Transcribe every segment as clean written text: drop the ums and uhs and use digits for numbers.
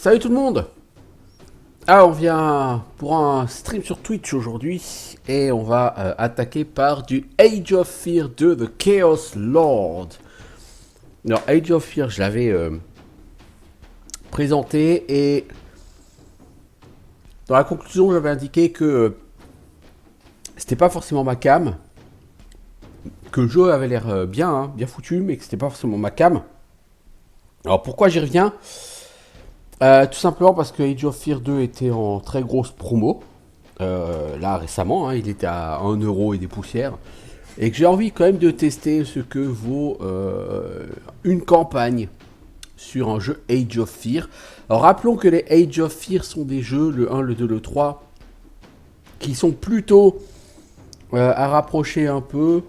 Salut tout le monde. On vient pour un stream sur Twitch aujourd'hui et on va attaquer par du Age of Fear 2 The Chaos Lord. Alors Age of Fear, je l'avais présenté et dans la conclusion j'avais indiqué que c'était pas forcément ma cam, que le jeu avait l'air bien, bien foutu, mais que c'était pas forcément ma cam. Alors pourquoi j'y reviens? Tout simplement parce que Age of Fear 2 était en très grosse promo. Là récemment, il était à 1€ et des poussières. Et que j'ai envie quand même de tester ce que vaut une campagne sur un jeu Age of Fear. Alors rappelons que les Age of Fear sont des jeux, le 1, le 2, le 3, qui sont plutôt à rapprocher un peu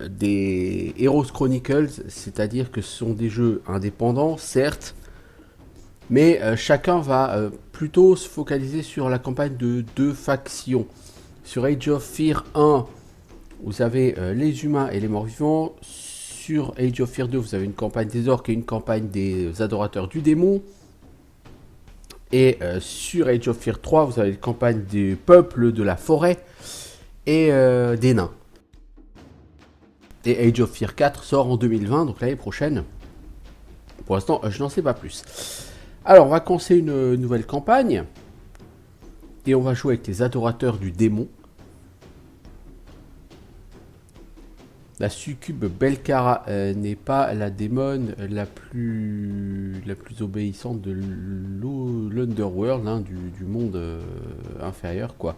des Heroes Chronicles, c'est-à-dire que ce sont des jeux indépendants, certes, mais chacun va plutôt se focaliser sur la campagne de deux factions. Sur Age of Fear 1, vous avez les humains et les morts-vivants. Sur Age of Fear 2, vous avez une campagne des orques et une campagne des adorateurs du démon. Et sur Age of Fear 3, vous avez une campagne des peuples de la forêt et des nains. Et Age of Fear 4 sort en 2020, donc l'année prochaine. Pour l'instant, je n'en sais pas plus. Alors, on va commencer une nouvelle campagne. Et on va jouer avec les adorateurs du démon. La succube Belcara n'est pas la démone la plus obéissante de l'Underworld, du monde inférieur, quoi.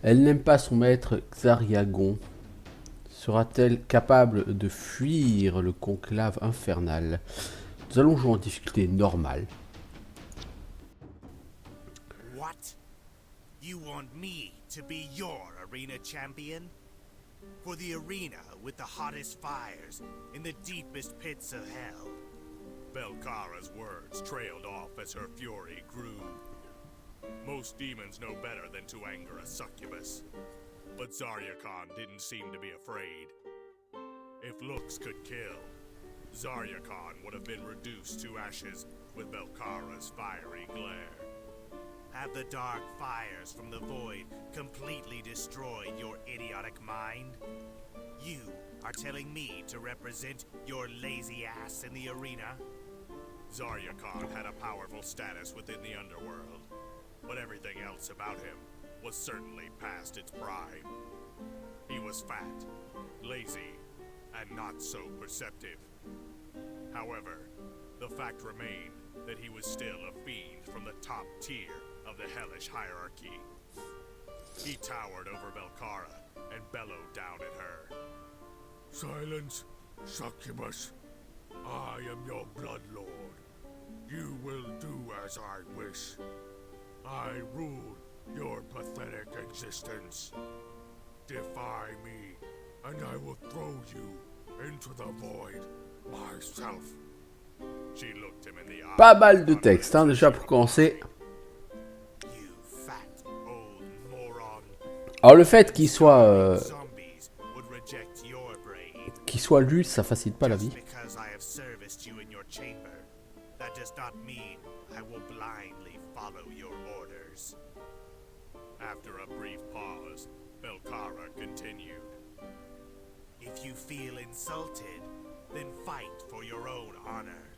Elle n'aime pas son maître Xariagon. Sera-t-elle capable de fuir le conclave infernal? Nous allons jouer en difficulté normale. What? You want me to be your arena champion? For the arena with the hottest fires in the deepest pits of hell. Belcara's words trailed off as her fury grew. Most demons know better than to anger a succubus. But Zarya Khan didn't seem to be afraid. If looks could kill, Zarya Khan would have been reduced to ashes with Belcara's fiery glare. Have the dark fires from the void completely destroyed your idiotic mind? You are telling me to represent your lazy ass in the arena? Zarya Khan had a powerful status within the underworld, but everything else about him was certainly past its prime. He was fat, lazy, and not so perceptive. However, the fact remained that he was still a fiend from the top tier of the hellish hierarchy. He towered over Belcara and bellowed down at her. Silence, succubus. I am your blood lord. You will do as I wish. I rule your pathetic existence. Defy me, and I will throw you into the void myself. She looked him in the eye. Pas mal de texte, déjà pour commencer. You fat old moron. Alors le fait qu'il soit Zombies would reject your brain. lu, ça facilite pas la vie. Just because I have serviced you in your chamber, that does not mean I will blindly follow your orders. After a brief pause, Belcara continued. If you feel insulted, then fight for your own honor.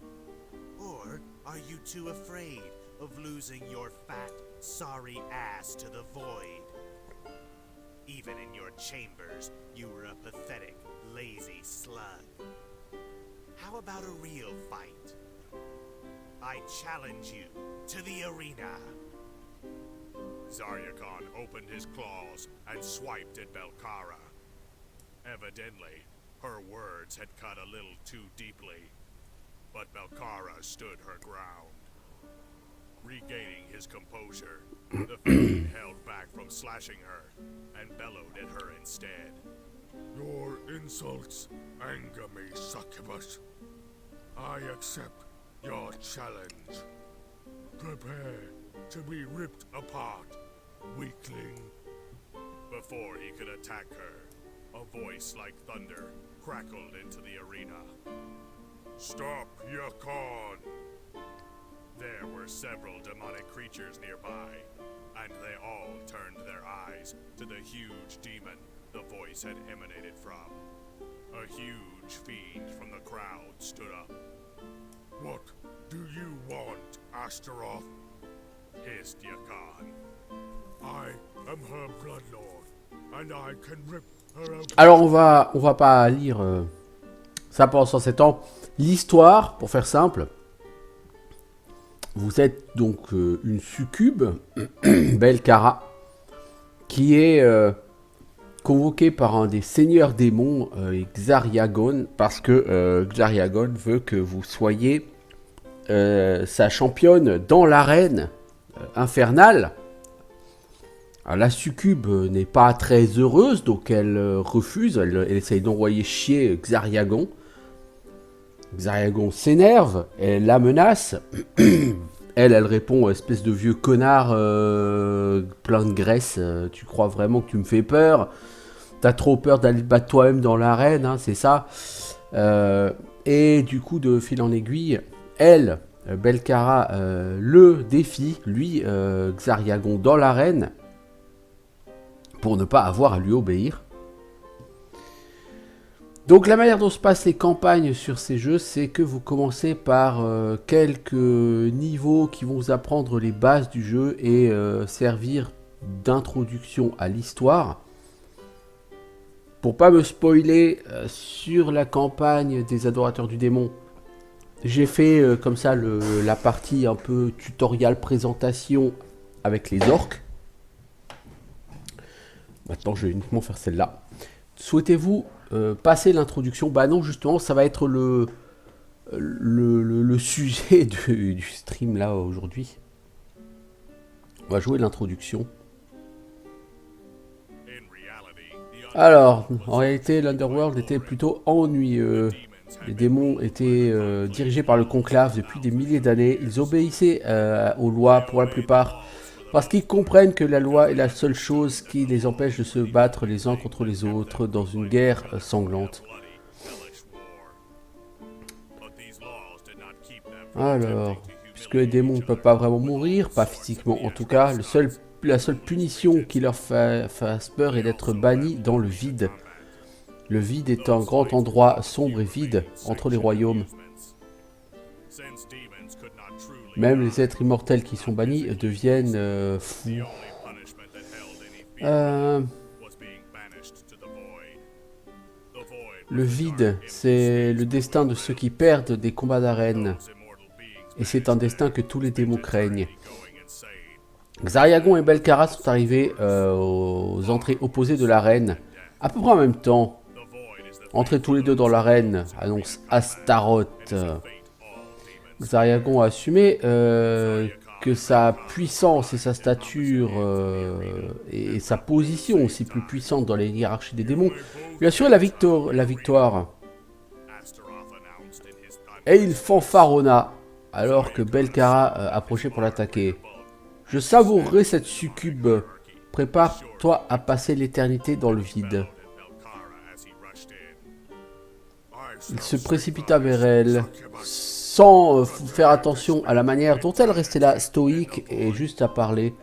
Or are you too afraid of losing your fat, sorry ass to the void? Even in your chambers, you were a pathetic, lazy slug. How about a real fight? I challenge you to the arena. Zarya Khan opened his claws and swiped at Belcara. Evidently, her words had cut a little too deeply, but Belcara stood her ground. Regaining his composure, the fiend held back from slashing her and bellowed at her instead. Your insults anger me, succubus. I accept your challenge. Prepare to be ripped apart, weakling. Before he could attack her, a voice like thunder crackled into the arena. Stop, Yakon! There were several demonic creatures nearby, and they all turned their eyes to the huge demon the voice had emanated from. A huge fiend from the crowd stood up. What do you want, Astaroth? Hissed Yakan. I am her bloodlord, and I can rip her open. Alors, on va pas lire ça pendant 107 ans. L'histoire, pour faire simple, vous êtes donc une succube, Belkara, qui est convoquée par un des seigneurs démons, Xariagon, parce que Xariagon veut que vous soyez sa championne dans l'arène infernale. Alors, la succube n'est pas très heureuse, donc elle refuse, elle essaye d'envoyer chier Xariagon. Xariagon s'énerve, elle la menace. Elle répond, espèce de vieux connard plein de graisse, tu crois vraiment que tu me fais peur? T'as trop peur d'aller te battre toi-même dans l'arène, hein, c'est ça. Et du coup, de fil en aiguille, elle, Belkara, le défie, lui, Xariagon, dans l'arène, pour ne pas avoir à lui obéir. Donc la manière dont se passent les campagnes sur ces jeux, c'est que vous commencez par quelques niveaux qui vont vous apprendre les bases du jeu et servir d'introduction à l'histoire. Pour pas me spoiler sur la campagne des adorateurs du démon, j'ai fait comme ça la partie un peu tutoriel présentation avec les orques. Maintenant je vais uniquement faire celle-là. Souhaitez-vous passer l'introduction? Bah non, justement, ça va être le sujet du stream là aujourd'hui. On va jouer l'introduction. Alors, en réalité, l'Underworld était plutôt ennuyeux. Les démons étaient dirigés par le conclave depuis des milliers d'années. Ils obéissaient aux lois pour la plupart, parce qu'ils comprennent que la loi est la seule chose qui les empêche de se battre les uns contre les autres dans une guerre sanglante. Alors, puisque les démons ne peuvent pas vraiment mourir, pas physiquement en tout cas, la seule punition qui leur fasse peur est d'être bannis dans le vide. Le vide est un grand endroit sombre et vide entre les royaumes. Même les êtres immortels qui sont bannis deviennent fous. Le vide, c'est le destin de ceux qui perdent des combats d'arène. Et c'est un destin que tous les démons craignent. Xariagon et Belkara sont arrivés aux entrées opposées de l'arène, à peu près en même temps. Entrez tous les deux dans l'arène, annonce Astaroth. Xariagon a assumé que sa puissance et sa stature et sa position aussi plus puissante dans les hiérarchies des démons lui assuraient la victoire. Et il fanfaronna alors que Belkara approchait pour l'attaquer. Je savourerai cette succube. Prépare-toi à passer l'éternité dans le vide. Il se précipita vers elle, sans faire attention à la manière dont elle restait là, stoïque et juste à parler.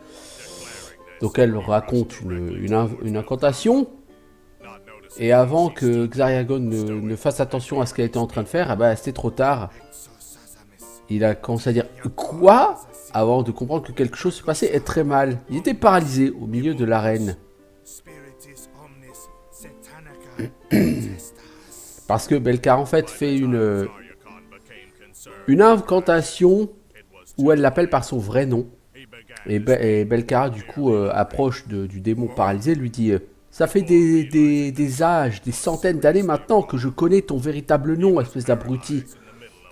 Donc elle raconte une incantation. Et avant que Xariagon ne fasse attention à ce qu'elle était en train de faire, c'était trop tard. Il a commencé à dire « Quoi ?» avant de comprendre que quelque chose se passait et très mal. Il était paralysé au milieu de l'arène. Parce que Belkara en fait fait une incantation où elle l'appelle par son vrai nom. Et Belkara du coup approche du démon paralysé, lui dit ça fait des âges, des centaines d'années maintenant que je connais ton véritable nom, espèce d'abruti.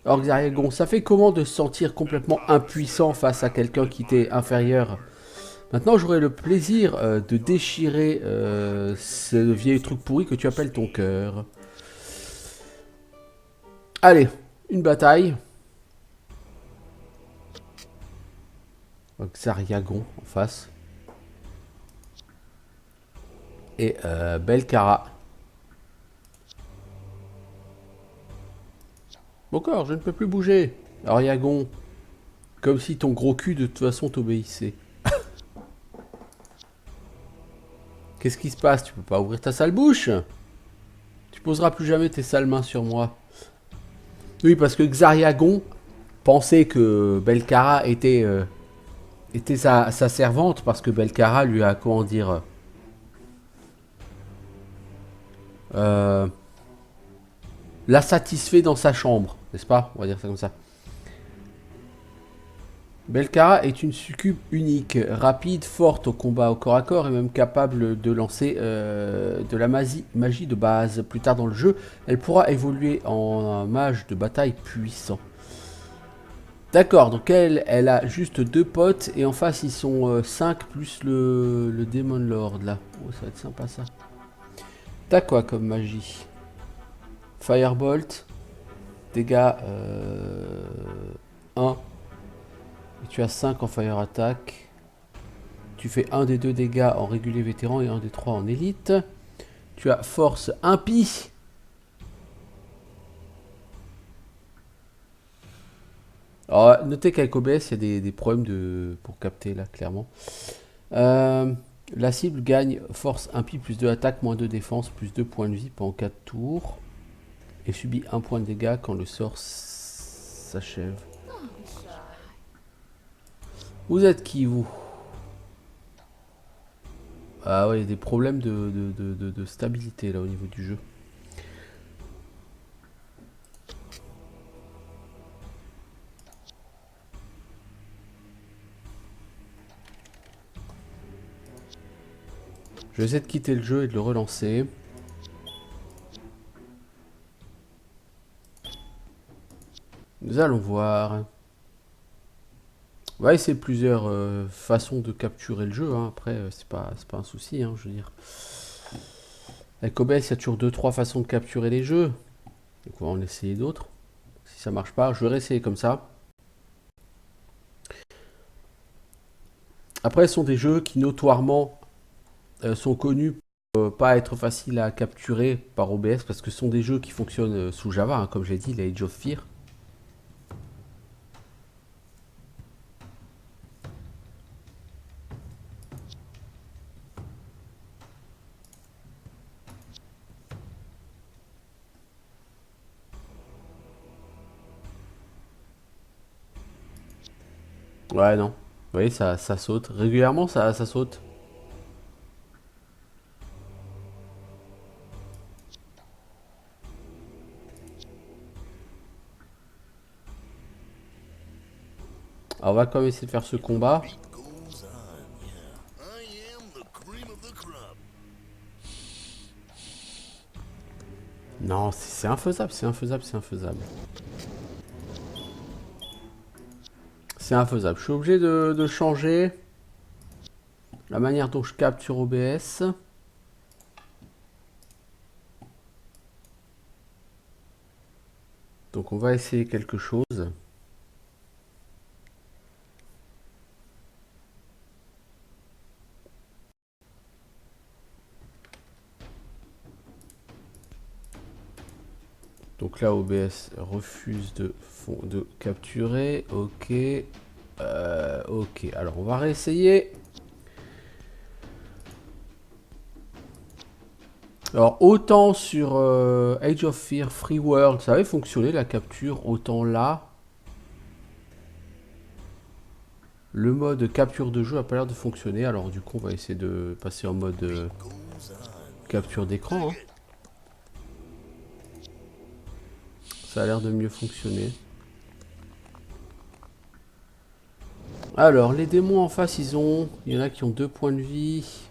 Alors Xariagon, ça fait comment de se sentir complètement impuissant face à quelqu'un qui t'est inférieur? Maintenant j'aurai le plaisir de déchirer ce vieil truc pourri que tu appelles ton cœur. Allez, une bataille. Xariagon en face. Et Belkara. Mon corps, je ne peux plus bouger. Xariagon, Comme si ton gros cul de toute façon t'obéissait. Qu'est-ce qui se passe? Tu peux pas ouvrir ta sale bouche? Tu poseras plus jamais tes sales mains sur moi. Oui, parce que Xariagon pensait que Belcara était sa servante, parce que Belcara lui a, comment dire, l'a satisfait dans sa chambre, n'est-ce pas? On va dire ça comme ça. Belcara est une succube unique, rapide, forte au combat au corps à corps et même capable de lancer de la magie de base. Plus tard dans le jeu, elle pourra évoluer en un mage de bataille puissant. D'accord, donc elle a juste 2 potes et en face ils sont 5 plus le Demon Lord là. Oh, ça va être sympa ça. T'as quoi comme magie? Firebolt, dégâts 1. Et tu as 5 en Fire Attack. Tu fais un des 2 dégâts en régulier vétéran et un des 3 en élite. Tu as force impie. Alors, notez qu'avec OBS, il y a des problèmes pour capter là, clairement. La cible gagne force impie plus 2 attaques, moins 2 défense, plus 2 points de vie pendant 4 tours. Et subit 1 point de dégâts quand le sort s'achève. Vous êtes qui, vous? Ah ouais, il y a des problèmes de stabilité là au niveau du jeu. Je vais essayer de quitter le jeu et de le relancer. Nous allons voir. On va essayer plusieurs façons de capturer le jeu. Hein. Après, c'est pas un souci, hein, je veux dire. Avec OBS, il y a toujours 2-3 façons de capturer les jeux. Donc on va en essayer d'autres. Si ça marche pas, je vais réessayer comme ça. Après, ce sont des jeux qui notoirement sont connus pour pas être faciles à capturer par OBS parce que ce sont des jeux qui fonctionnent sous Java, hein, comme j'ai dit, les Age of Fear. Ouais, non. Vous voyez, ça saute. Régulièrement, ça saute. Alors, on va quand même essayer de faire ce combat. Non, c'est infaisable, c'est infaisable, c'est infaisable. C'est infaisable. Je suis obligé de changer la manière dont je capte sur OBS. Donc on va essayer quelque chose. Donc là OBS refuse de capturer. Ok. Ok, alors on va réessayer. Alors autant sur Age of Fear Free World ça avait fonctionné la capture, autant là le mode capture de jeu a pas l'air de fonctionner. Alors du coup on va essayer de passer en mode capture d'écran. Hein. Ça a l'air de mieux fonctionner. Alors les démons en face il y en a qui ont 2 points de vie.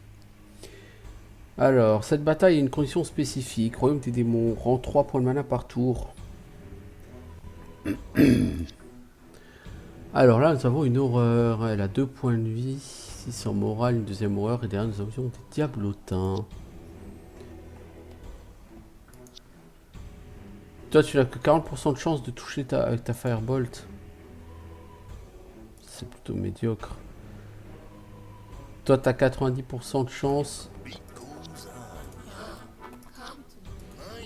Alors, cette bataille a une condition spécifique. Royaume des démons rend 3 points de mana par tour. Alors là, nous avons une horreur. Elle a 2 points de vie. 6 en morale, une deuxième horreur. Et derrière, nous avons des diablotins. Toi, tu n'as que 40% de chance de toucher avec ta Firebolt. C'est plutôt médiocre. Toi, tu as 90% de chance.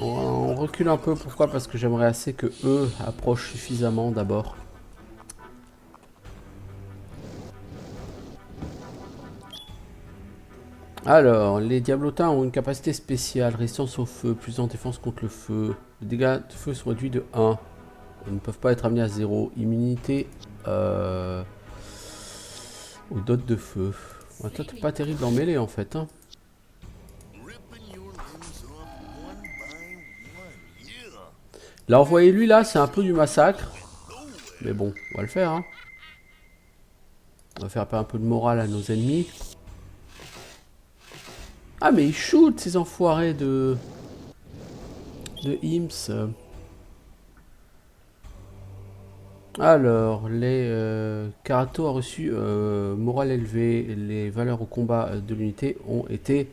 On recule un peu, pourquoi? Parce que j'aimerais assez que eux approchent suffisamment d'abord. Alors, les diablotins ont une capacité spéciale, résistance au feu, plus en défense contre le feu. Les dégâts de feu sont réduits de 1. Ils ne peuvent pas être amenés à 0. Immunité aux dots de feu. Ouais, toi, t'es pas terrible en mêlée en fait. Hein. Là, envoyer lui là, c'est un peu du massacre. Mais bon, on va le faire. Hein. On va faire un peu de morale à nos ennemis. Ah, mais ils shootent ces enfoirés de Imps. Alors, les Karato a reçu morale élevée. Les valeurs au combat de l'unité ont été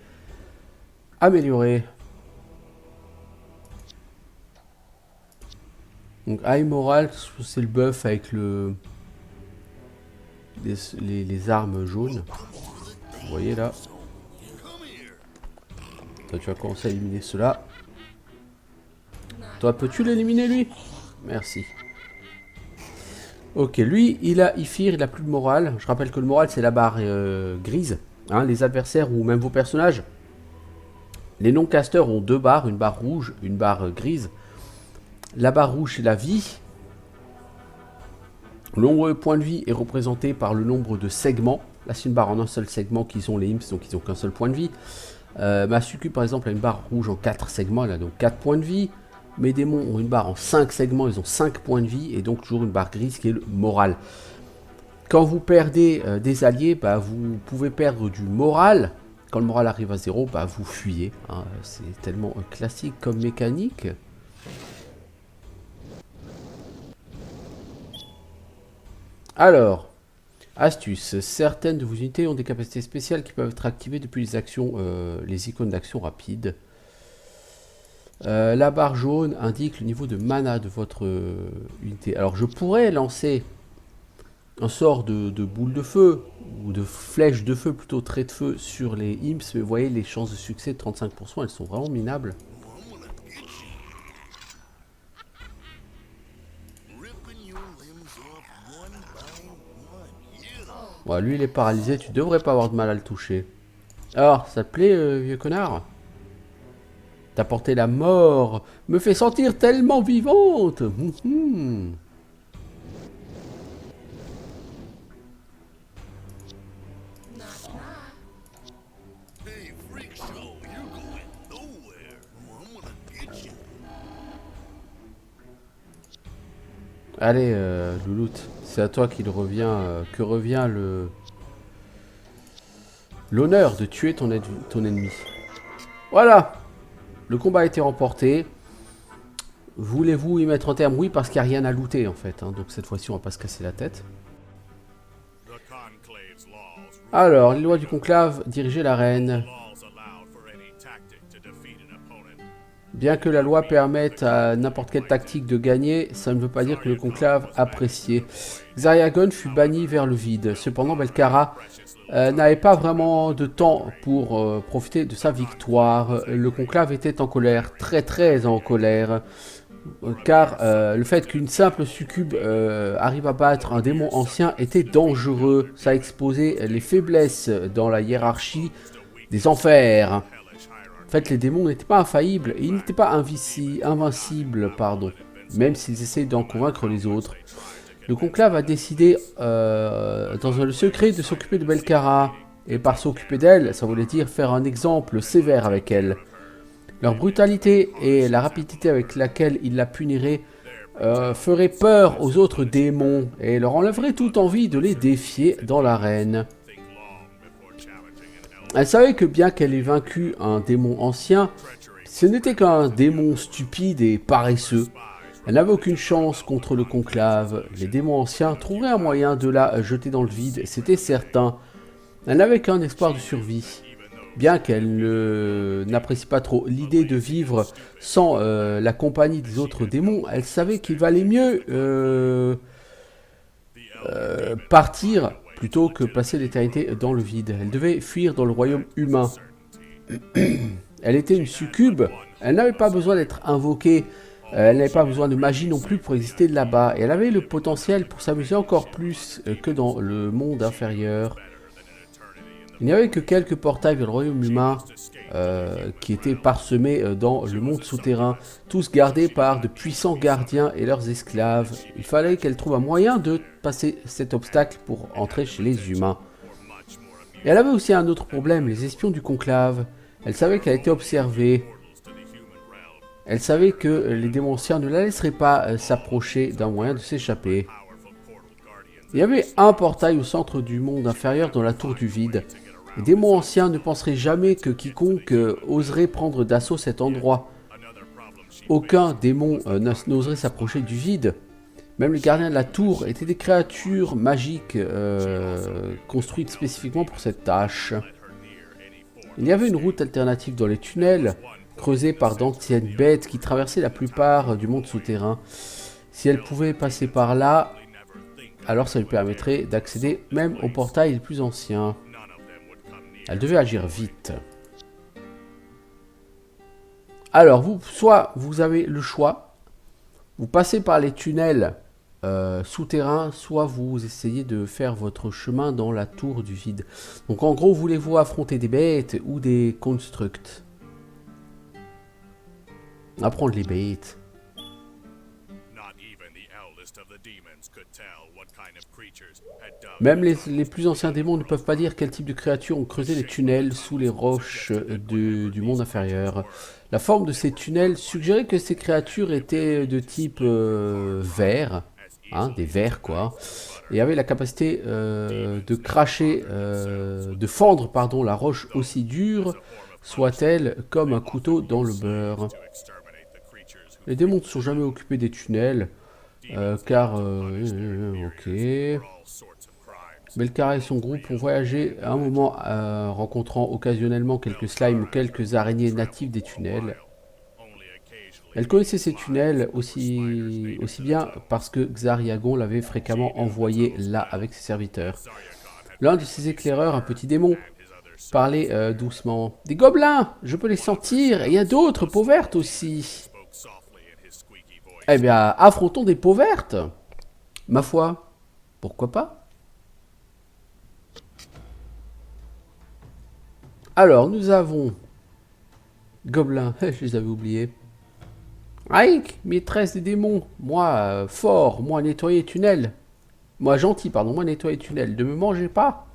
améliorées. Donc, high morale, c'est le buff avec les armes jaunes. Vous voyez là. Toi, tu vas commencer à éliminer cela. Toi, peux-tu l'éliminer lui? Merci. Ok, lui, il a Ifir, il a plus de morale. Je rappelle que le moral, c'est la barre grise. Hein, les adversaires ou même vos personnages. Les non-casters ont 2 barres, une barre rouge, une barre grise. La barre rouge, c'est la vie. Le nombre de points de vie est représenté par le nombre de segments. Là, c'est une barre en un seul segment qu'ils ont les imps, donc ils n'ont qu'un seul point de vie. Ma succube, par exemple, a une barre rouge en 4 segments, elle a donc 4 points de vie. Mes démons ont une barre en 5 segments, ils ont 5 points de vie, et donc toujours une barre grise qui est le moral. Quand vous perdez des alliés, bah, vous pouvez perdre du moral. Quand le moral arrive à 0, bah, vous fuyez. Hein. C'est tellement classique comme mécanique. Alors, astuce. Certaines de vos unités ont des capacités spéciales qui peuvent être activées depuis les actions, les icônes d'action rapide. La barre jaune indique le niveau de mana de votre unité. Alors, je pourrais lancer un sort de boule de feu, ou de flèche de feu, plutôt trait de feu, sur les imps. Mais vous voyez, les chances de succès de 35%, elles sont vraiment minables. Ouais, lui il est paralysé, tu devrais pas avoir de mal à le toucher. Alors, ça te plaît, vieux connard? T'as porté la mort, me fait sentir tellement vivante. Allez, Louloute, c'est à toi qu'il revient, que revient l'honneur de tuer ton ennemi. Voilà, le combat a été remporté. Voulez-vous y mettre un terme? Oui, parce qu'il n'y a rien à looter en fait. Hein, donc cette fois-ci, on va pas se casser la tête. Alors, les lois du conclave, diriger la reine. Bien que la loi permette à n'importe quelle tactique de gagner, ça ne veut pas dire que le conclave appréciait. Xariagon fut banni vers le vide. Cependant, Belkara n'avait pas vraiment de temps pour profiter de sa victoire. Le conclave était en colère, très en colère. Car le fait qu'une simple succube arrive à battre un démon ancien était dangereux. Ça exposait les faiblesses dans la hiérarchie des enfers. En fait, les démons n'étaient pas infaillibles et ils n'étaient pas invincibles, pardon, même s'ils essayaient d'en convaincre les autres. Le conclave a décidé, dans le secret, de s'occuper de Belkara. Et par s'occuper d'elle, ça voulait dire faire un exemple sévère avec elle. Leur brutalité et la rapidité avec laquelle ils la puniraient feraient peur aux autres démons et leur enlèveraient toute envie de les défier dans l'arène. Elle savait que bien qu'elle ait vaincu un démon ancien, ce n'était qu'un démon stupide et paresseux. Elle n'avait aucune chance contre le conclave. Les démons anciens trouveraient un moyen de la jeter dans le vide, c'était certain. Elle n'avait qu'un espoir de survie. Bien qu'elle n'apprécie pas trop l'idée de vivre sans la compagnie des autres démons, elle savait qu'il valait mieux partir plutôt que passer l'éternité dans le vide. Elle devait fuir dans le royaume humain. Elle était une succube, elle n'avait pas besoin d'être invoquée, elle n'avait pas besoin de magie non plus pour exister là-bas, et elle avait le potentiel pour s'amuser encore plus que dans le monde inférieur. Il n'y avait que quelques portails vers le royaume humain qui étaient parsemés dans le monde souterrain, tous gardés par de puissants gardiens et leurs esclaves. Il fallait qu'elle trouve un moyen de passer cet obstacle pour entrer chez les humains. Et elle avait aussi un autre problème, les espions du conclave. Elle savait qu'elle était observée. Elle savait que les démons anciens ne la laisseraient pas s'approcher d'un moyen de s'échapper. Il y avait un portail au centre du monde inférieur dans la tour du vide. Les démons anciens ne penseraient jamais que quiconque oserait prendre d'assaut cet endroit. Aucun démon n'oserait s'approcher du vide. Même les gardiens de la tour étaient des créatures magiques construites spécifiquement pour cette tâche. Il y avait une route alternative dans les tunnels, creusée par d'anciennes bêtes qui traversaient la plupart du monde souterrain. Si elle pouvait passer par là, alors ça lui permettrait d'accéder même aux portails les plus anciens. Elle devait agir vite. Alors, soit vous avez le choix, vous passez par les tunnels souterrains, soit vous essayez de faire votre chemin dans la tour du vide. Donc en gros, voulez-vous affronter des bêtes ou des constructs? Apprendre les bêtes. Même les plus anciens démons ne peuvent pas dire quel type de créatures ont creusé les tunnels sous les roches du monde inférieur. La forme de ces tunnels suggérait que ces créatures étaient de type vert, hein, des vers quoi, et avaient la capacité de cracher, de fendre pardon, la roche aussi dure soit-elle comme un couteau dans le beurre. Les démons ne sont jamais occupés des tunnels. Ok. Belkara et son groupe ont voyagé à un moment rencontrant occasionnellement quelques slimes ou quelques araignées natives des tunnels. Elle connaissait ces tunnels aussi bien parce que Xariagon l'avait fréquemment envoyé là avec ses serviteurs. L'un de ses éclaireurs, un petit démon, parlait doucement. « Des gobelins! Je peux les sentir, et il y a d'autres peaux vertes aussi. » Eh bien, affrontons des peaux vertes. Ma foi, pourquoi pas? Alors, nous avons... Gobelins, je les avais oubliés. Aïk, maîtresse des démons. Moi, fort, moi, nettoyer tunnel. Moi, gentil, pardon, moi, nettoyer tunnel. Ne me mangez pas.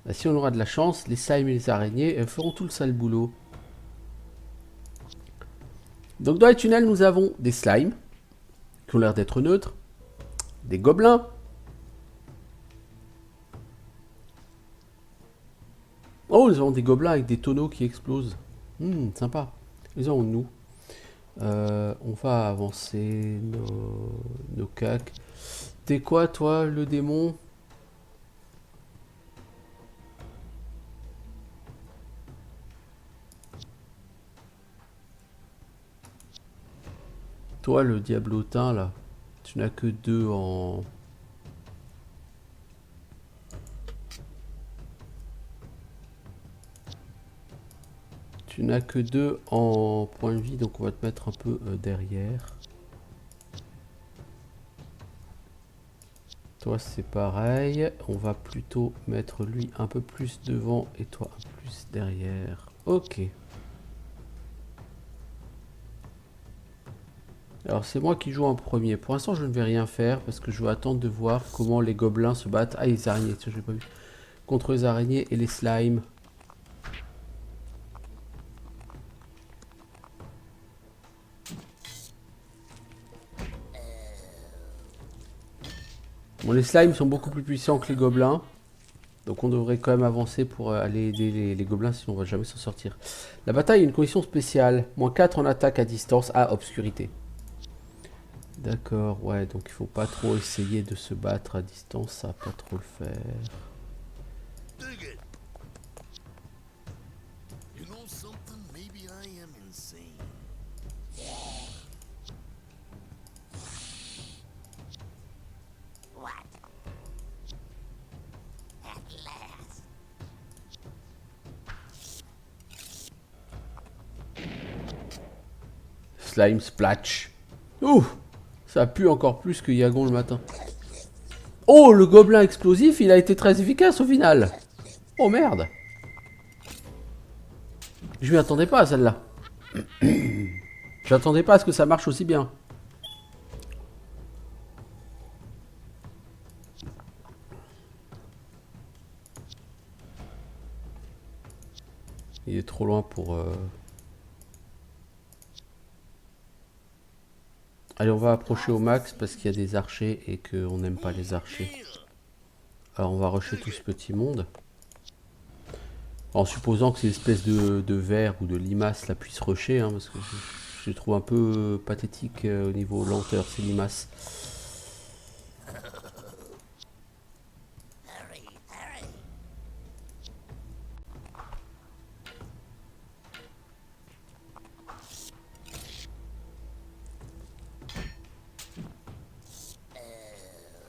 Bah, si on aura de la chance, les slimes et les araignées feront tout le sale boulot. Donc dans les tunnels, nous avons des slimes, qui ont l'air d'être neutres, des gobelins, oh, nous avons des gobelins avec des tonneaux qui explosent, sympa, les avons-nous. On va avancer nos cacs. T'es quoi toi, le démon? Toi, le diablotin, là, tu n'as que 2 en... Tu n'as que 2 en point de vie, donc on va te mettre un peu derrière. Toi, c'est pareil. On va plutôt mettre lui un peu plus devant et toi un peu plus derrière. Ok. Alors c'est moi qui joue en premier. Pour l'instant je ne vais rien faire parce que je vais attendre de voir comment les gobelins se battent. Ah, les araignées, tiens, je l'ai pas vu. Contre les araignées et les slimes. Bon, les slimes sont beaucoup plus puissants que les gobelins. Donc on devrait quand même avancer pour aller aider les gobelins, sinon on va jamais s'en sortir. La bataille a une condition spéciale. -4 en attaque à distance à obscurité. D'accord, ouais, donc il faut pas trop essayer de se battre à distance, ça va pas trop le faire. Slime Splatch. Ouh! Ça pue encore plus que Yagon le matin. Oh, le gobelin explosif, il a été très efficace au final. Oh merde! Je m'y attendais pas à celle-là. J'attendais pas à ce que ça marche aussi bien. Il est trop loin pour... Allez, on va approcher au max parce qu'il y a des archers et qu'on n'aime pas les archers. Alors on va rusher tout ce petit monde. En supposant que ces espèces de vers ou de limaces la puissent rusher, hein, parce que je les trouve un peu pathétique au niveau lenteur, ces limaces.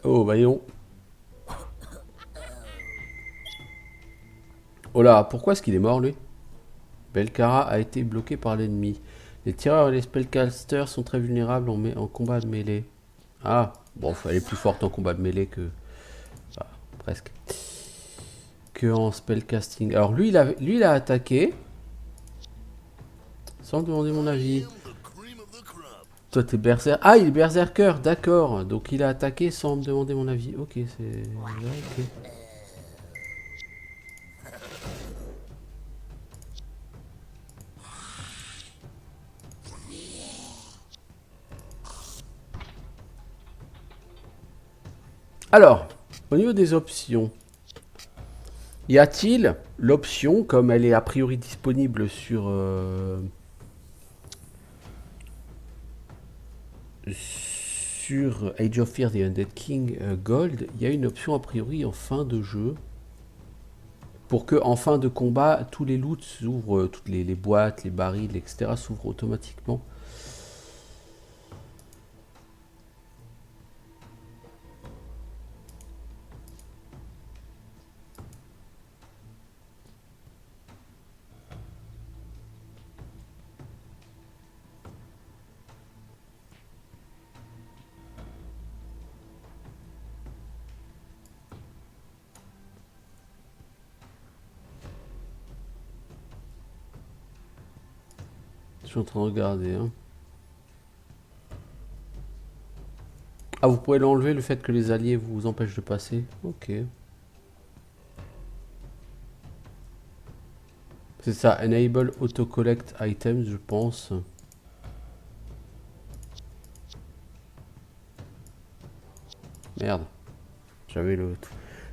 Oh, voyons. Oh là, pourquoi est-ce qu'il est mort, lui? Belkara a été bloqué par l'ennemi. Les tireurs et les spellcasters sont très vulnérables en combat de mêlée. Ah, bon, elle est plus forte en combat de mêlée que... Bah, presque. Que en spellcasting. Alors, lui, il a attaqué. Sans me demander mon avis. Toi, t'es berserker. Ah, il est berserker, d'accord. Donc, il a attaqué sans me demander mon avis. Ok, c'est... Ok. Alors, au niveau des options, y a-t-il l'option, comme elle est a priori disponible sur Age of Fear The Undead King Gold, il y a une option a priori en fin de jeu pour que en fin de combat tous les loots s'ouvrent, toutes les boîtes, les barils, etc. s'ouvrent automatiquement. Je suis en train de regarder. Hein. Ah, vous pouvez l'enlever, le fait que les alliés vous empêchent de passer. Ok. C'est ça, Enable Auto-Collect Items, je pense. Merde. J'avais le...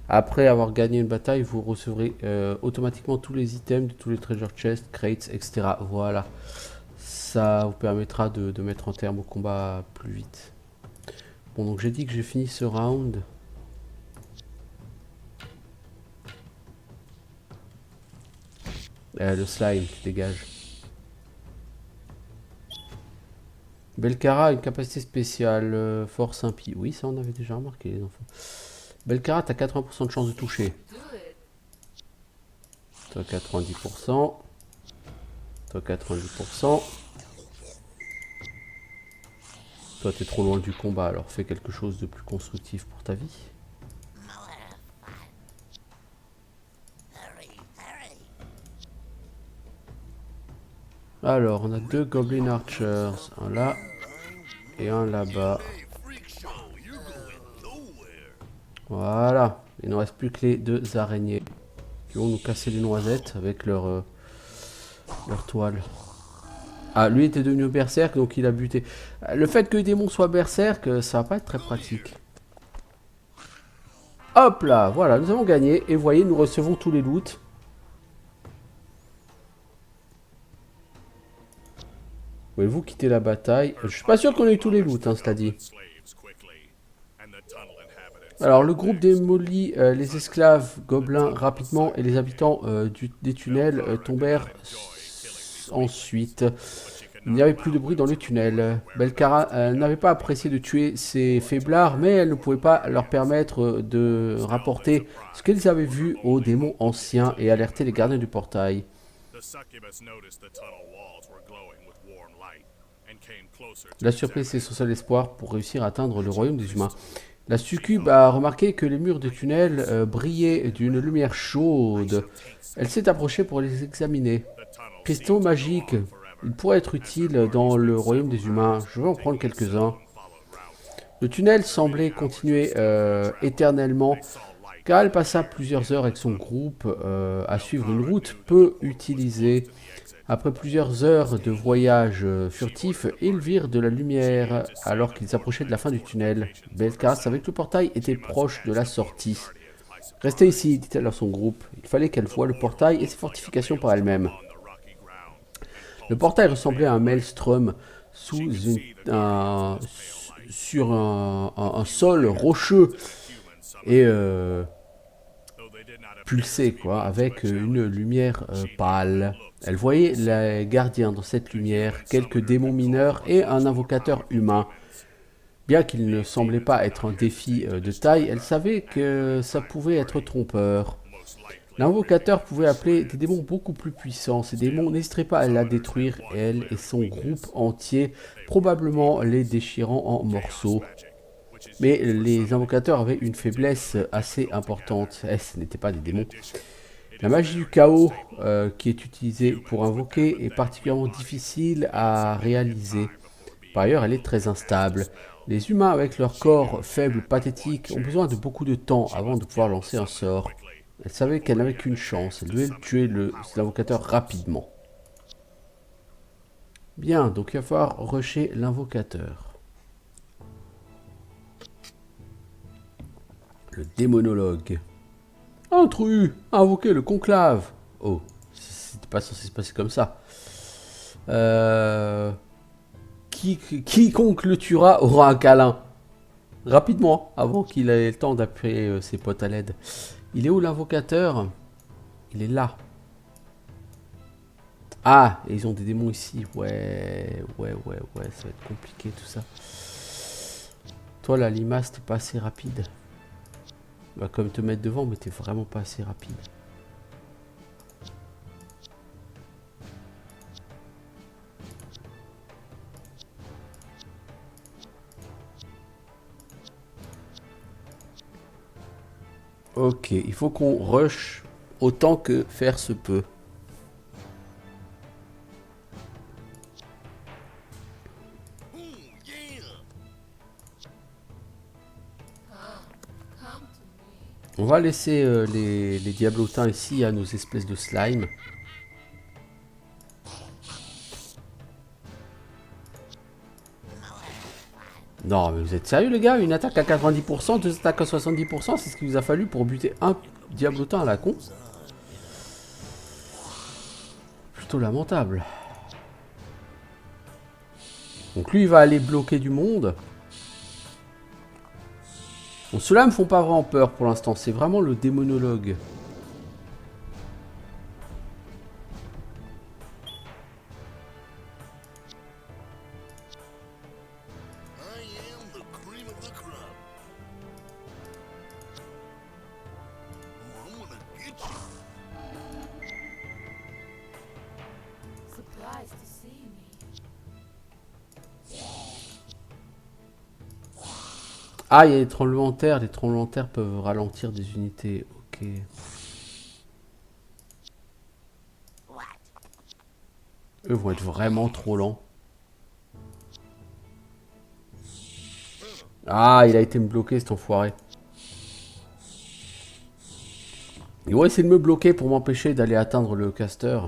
Après avoir gagné une bataille, vous recevrez automatiquement tous les items de tous les treasure chests, crates, etc. Voilà. Ça vous permettra de mettre en terme au combat plus vite. Bon, donc j'ai dit que j'ai fini ce round. Le slime qui dégage. Belkara a une capacité spéciale, force impie. Oui, ça on avait déjà remarqué les enfants. Belkara, t'as 80% de chance de toucher. Toi 90%. Toi 90%. Toi t'es trop loin du combat, alors fais quelque chose de plus constructif pour ta vie. Alors, on a deux Goblin Archers, un là et un là-bas. Voilà, il ne reste plus que les deux araignées qui vont nous casser les noisettes avec leur toile. Ah, lui était devenu berserk, donc il a buté. Le fait que les démons soient berserk, ça va pas être très pratique. Hop là, voilà, nous avons gagné. Et vous voyez, nous recevons tous les loots. Pouvez-vous quitter la bataille? Je suis pas sûr qu'on ait eu tous les loots, hein, cela dit. Alors, le groupe démolit les esclaves gobelins rapidement et les habitants des tunnels tombèrent ensuite. Il n'y avait plus de bruit dans les tunnels. Belkara n'avait pas apprécié de tuer ces faiblards, mais elle ne pouvait pas leur permettre de rapporter ce qu'ils avaient vu aux démons anciens et alerter les gardiens du portail. La surprise est son seul espoir pour réussir à atteindre le royaume des humains. La succube a remarqué que les murs du tunnel brillaient d'une lumière chaude. Elle s'est approchée pour les examiner. Cristaux magiques. Ils pourraient être utiles dans le royaume des humains. Je vais en prendre quelques-uns. Le tunnel semblait continuer éternellement, car elle passa plusieurs heures avec son groupe à suivre une route peu utilisée. Après plusieurs heures de voyage furtif, ils virent de la lumière alors qu'ils approchaient de la fin du tunnel. Belka savait que le portail était proche de la sortie. Restez ici, dit-elle à son groupe. Il fallait qu'elle voie le portail et ses fortifications par elle-même. Le portail ressemblait à un maelstrom sur un sol rocheux et pulsé, quoi, avec une lumière pâle. Elle voyait les gardiens dans cette lumière, quelques démons mineurs et un invocateur humain. Bien qu'il ne semblait pas être un défi de taille, elle savait que ça pouvait être trompeur. L'invocateur pouvait appeler des démons beaucoup plus puissants. Ces démons n'hésiteraient pas à la détruire, elle et son groupe entier, probablement les déchirant en morceaux. Mais les invocateurs avaient une faiblesse assez importante. Ce n'étaient pas des démons. La magie du chaos qui est utilisée pour invoquer est particulièrement difficile à réaliser. Par ailleurs, elle est très instable. Les humains avec leur corps faible, pathétique, ont besoin de beaucoup de temps avant de pouvoir lancer un sort. Elle savait qu'elle n'avait qu'une chance. Elle devait tuer l'invocateur rapidement. Bien, donc il va falloir rusher l'invocateur. Le démonologue. Intrus, invoquer le conclave. Oh, c'était pas censé se passer comme ça. Quiconque le tuera aura un câlin. Rapidement, avant qu'il ait le temps d'appeler ses potes à l'aide. Il est où l'invocateur? Il est là. Ah, et ils ont des démons ici. Ouais, ça va être compliqué tout ça. Toi, la limace, t'es pas assez rapide. Bah, comme te mettre devant, mais t'es vraiment pas assez rapide. Ok, il faut qu'on rush autant que faire se peut. On va laisser les diablotins ici à nos espèces de slime. Non, mais vous êtes sérieux les gars? Une attaque à 90%, deux attaques à 70%, c'est ce qu'il vous a fallu pour buter un diablotin à la con? Plutôt lamentable. Donc lui, il va aller bloquer du monde. Bon, ceux-là me font pas vraiment peur pour l'instant. C'est vraiment le démonologue. Ah, il y a des tremblements de terre. Les tremblements de terre peuvent ralentir des unités. Ok. Eux vont être vraiment trop lents. Ah, il a été me bloquer cet enfoiré. Ils vont essayer de me bloquer pour m'empêcher d'aller atteindre le caster.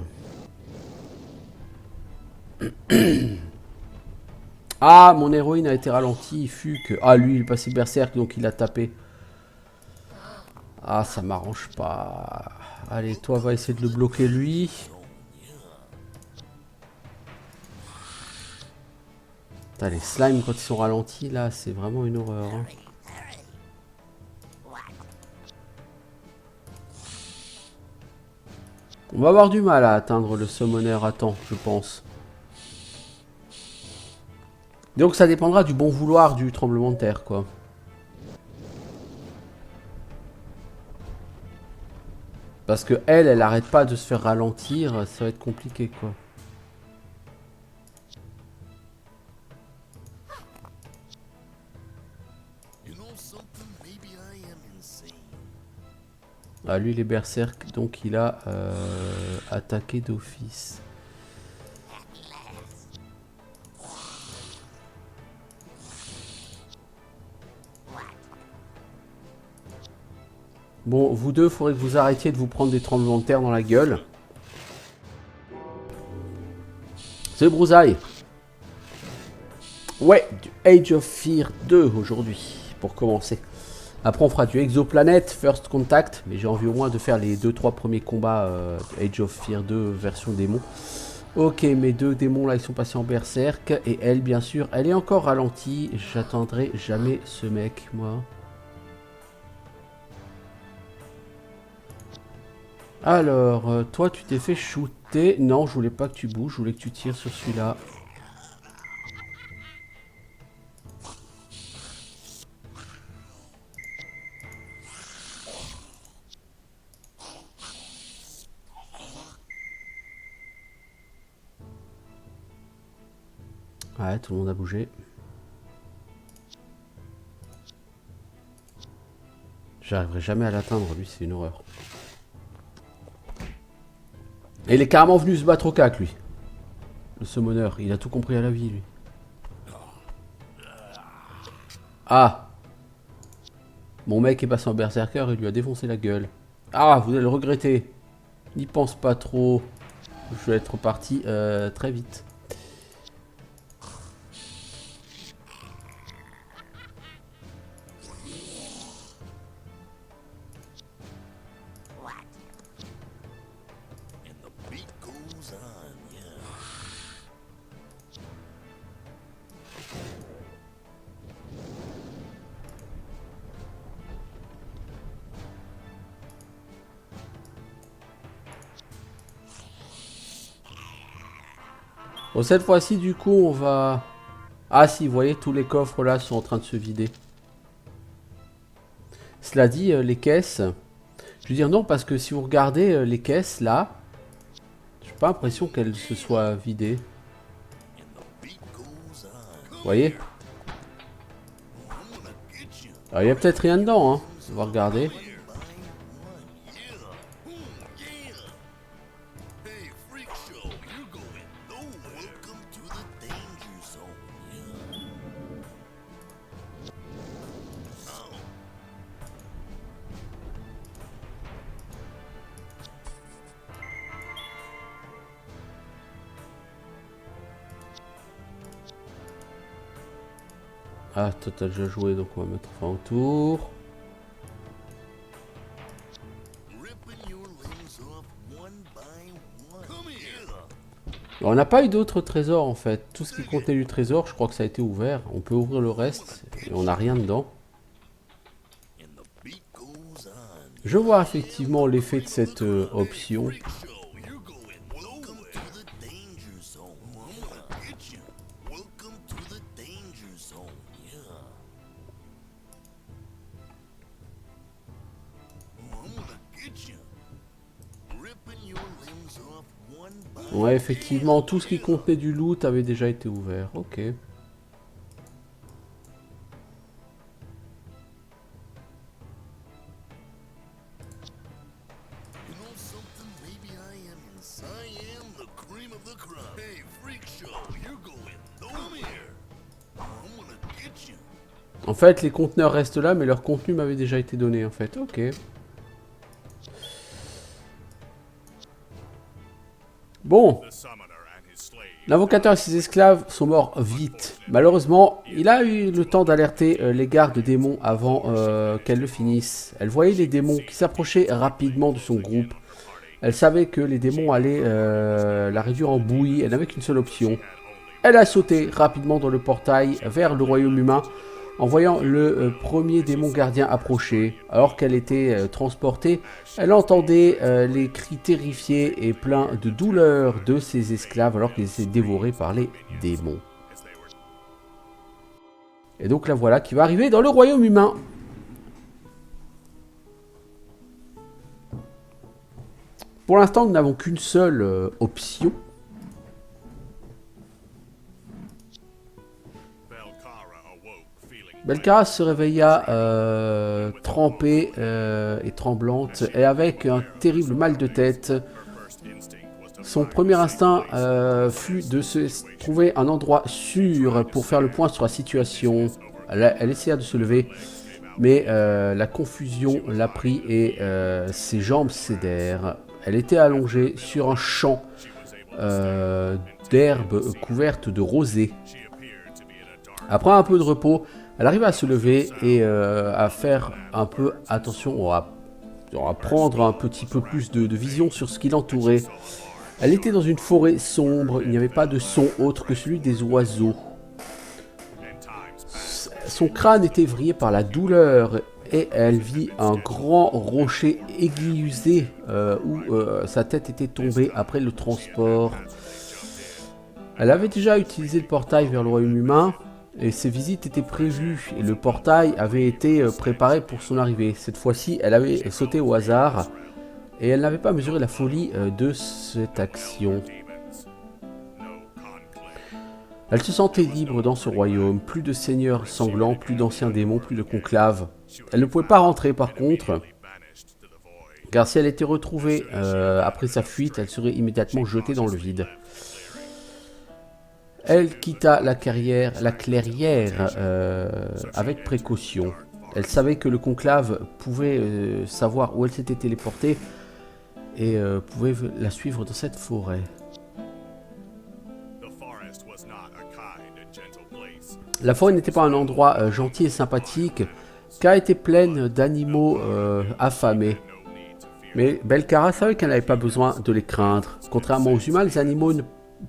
Ah, mon héroïne a été ralentie. Fuck. Ah, lui, il est passé berserk, donc il a tapé. Ah, ça m'arrange pas. Allez, toi, va essayer de le bloquer, lui. Putain, les slimes, quand ils sont ralentis, là, c'est vraiment une horreur. Hein. On va avoir du mal à atteindre le summoner à temps, je pense. Donc ça dépendra du bon vouloir du tremblement de terre, quoi. Parce que elle arrête pas de se faire ralentir, ça va être compliqué, quoi. Ah, lui, il est berserk, donc il a attaqué d'office. Bon, vous deux, il faudrait que vous arrêtiez de vous prendre des tremblements de terre dans la gueule. C'est Brousaille. Ouais, du Age of Fear 2 aujourd'hui, pour commencer. Après, on fera du Exoplanet, First Contact, mais j'ai envie au moins de faire les 2-3 premiers combats Age of Fear 2 version démon. Ok, mes deux démons là, ils sont passés en berserk, et elle, bien sûr, elle est encore ralentie. J'attendrai jamais ce mec, moi. Alors, toi, tu t'es fait shooter. Non, je voulais pas que tu bouges, je voulais que tu tires sur celui-là. Ouais, tout le monde a bougé. J'arriverai jamais à l'atteindre, lui, c'est une horreur. Et il est carrément venu se battre au cac, lui. Le summoner, il a tout compris à la vie, lui. Ah! Mon mec est passé en berserker, il lui a défoncé la gueule. Ah, vous allez le regretter. N'y pense pas trop. Je vais être parti très vite. Bon, cette fois-ci, du coup, on va... Ah si, vous voyez, tous les coffres là sont en train de se vider. Cela dit, les caisses... Je veux dire non, parce que si vous regardez les caisses là, j'ai pas l'impression qu'elles se soient vidées. Vous voyez? Alors, il y a peut-être rien dedans, hein. On va regarder. Ah, toi t'as déjà joué, donc on va mettre fin au tour. Alors, on n'a pas eu d'autres trésors en fait. Tout ce qui contenait du trésor, je crois que ça a été ouvert. On peut ouvrir le reste et on n'a rien dedans. Je vois effectivement l'effet de cette option. Ouais, effectivement, tout ce qui contenait du loot avait déjà été ouvert. Ok. En fait, les conteneurs restent là, mais leur contenu m'avait déjà été donné, en fait. Ok. Bon. L'invocateur et ses esclaves sont morts vite. Malheureusement, il a eu le temps d'alerter les gardes démons avant qu'elles le finissent. Elle voyait les démons qui s'approchaient rapidement de son groupe. Elle savait que les démons allaient la réduire en bouillie. Elle n'avait qu'une seule option. Elle a sauté rapidement dans le portail vers le royaume humain en voyant le premier démon gardien approcher. Alors qu'elle était transportée, elle entendait les cris terrifiés et pleins de douleur de ses esclaves alors qu'ils étaient dévorés par les démons. Et donc la voilà qui va arriver dans le royaume humain. Pour l'instant, nous n'avons qu'une seule option. Belcara se réveilla trempée et tremblante et avec un terrible mal de tête. Son premier instinct fut de se trouver un endroit sûr pour faire le point sur la situation. Elle essaya de se lever, mais la confusion l'a pris et ses jambes cédèrent. Elle était allongée sur un champ d'herbe couverte de rosée. Après un peu de repos, elle arriva à se lever et à faire un peu attention, à prendre un petit peu plus de vision sur ce qui l'entourait. Elle était dans une forêt sombre, il n'y avait pas de son autre que celui des oiseaux. Son crâne était vrillé par la douleur et elle vit un grand rocher aiguillusé où sa tête était tombée après le transport. Elle avait déjà utilisé le portail vers le royaume humain et ses visites étaient prévues et le portail avait été préparé pour son arrivée. Cette fois-ci, elle avait sauté au hasard et elle n'avait pas mesuré la folie de cette action. Elle se sentait libre dans ce royaume, plus de seigneurs sanglants, plus d'anciens démons, plus de conclaves. Elle ne pouvait pas rentrer par contre, car si elle était retrouvée après sa fuite, elle serait immédiatement jetée dans le vide. Elle quitta la clairière avec précaution. Elle savait que le conclave pouvait savoir où elle s'était téléportée et pouvait la suivre dans cette forêt. La forêt n'était pas un endroit gentil et sympathique, car elle était pleine d'animaux affamés. Mais Belcara savait qu'elle n'avait pas besoin de les craindre. Contrairement aux humains, les animaux ne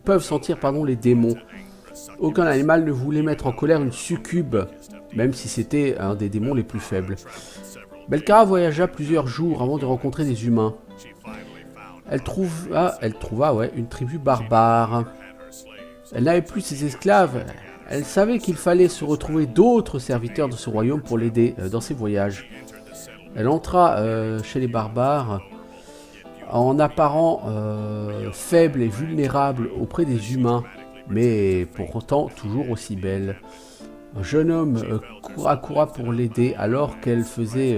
peuvent sentir les démons. Aucun animal ne voulait mettre en colère une succube, même si c'était un des démons les plus faibles. Belcara voyagea plusieurs jours avant de rencontrer des humains. Elle trouva une tribu barbare. Elle n'avait plus ses esclaves. Elle savait qu'il fallait se retrouver d'autres serviteurs de ce royaume pour l'aider dans ses voyages. Elle entra chez les barbares en apparant faible et vulnérable auprès des humains, mais pour autant toujours aussi belle. Un jeune homme coura pour l'aider alors qu'elle faisait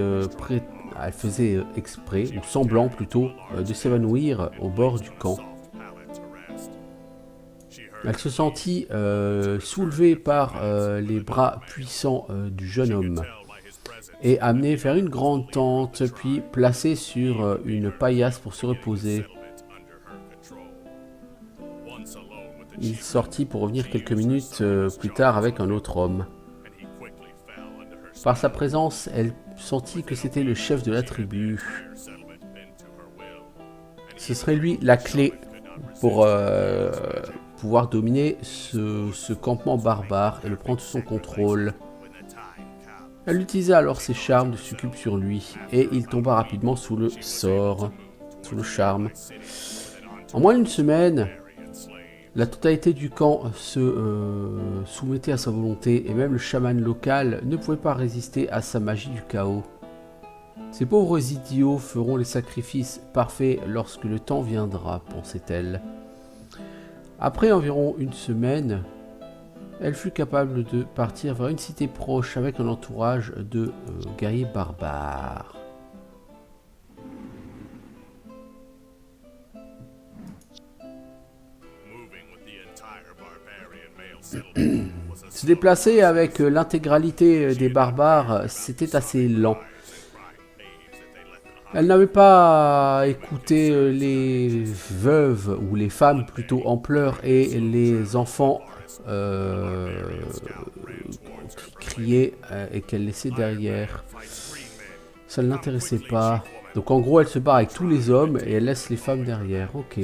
exprès, ou semblant plutôt, de s'évanouir au bord du camp. Elle se sentit soulevée par les bras puissants du jeune homme et amenée vers une grande tente, puis placée sur une paillasse pour se reposer. Il sortit pour revenir quelques minutes plus tard avec un autre homme. Par sa présence, elle sentit que c'était le chef de la tribu. Ce serait lui la clé pour pouvoir dominer ce campement barbare et le prendre sous son contrôle. Elle utilisa alors ses charmes de succube sur lui et il tomba rapidement sous le charme. En moins d'une semaine, la totalité du camp se soumettait à sa volonté et même le chaman local ne pouvait pas résister à sa magie du chaos. Ces pauvres idiots feront les sacrifices parfaits lorsque le temps viendra, pensait-elle. Après environ une semaine, elle fut capable de partir vers une cité proche avec un entourage de guerriers barbares. Se déplacer avec l'intégralité des barbares, c'était assez lent. Elle n'avait pas écouté les veuves, ou les femmes plutôt en pleurs, et les enfants qui criaient et qu'elle laissait derrière. Ça ne l'intéressait pas. Donc en gros, elle se barre avec tous les hommes et elle laisse les femmes derrière. Ok.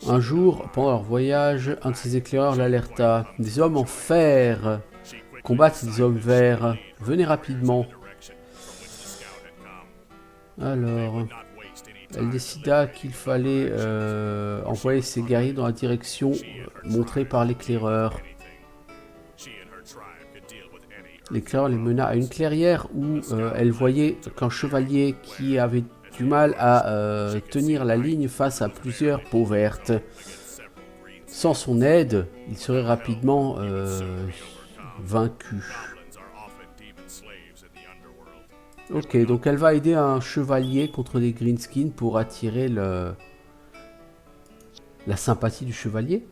Un jour, pendant leur voyage, un de ses éclaireurs l'alerta. Des hommes en fer combattent des hommes verts. Venez rapidement. Alors, elle décida qu'il fallait envoyer ses guerriers dans la direction montrée par l'éclaireur. L'éclaireur les mena à une clairière où elle voyait qu'un chevalier qui avait du mal à tenir la ligne face à plusieurs peaux vertes. Sans son aide, il serait rapidement vaincu. Goblins are often demon slaves in the underworld. Ok, donc elle va aider un chevalier contre les greenskins pour attirer la sympathie du chevalier.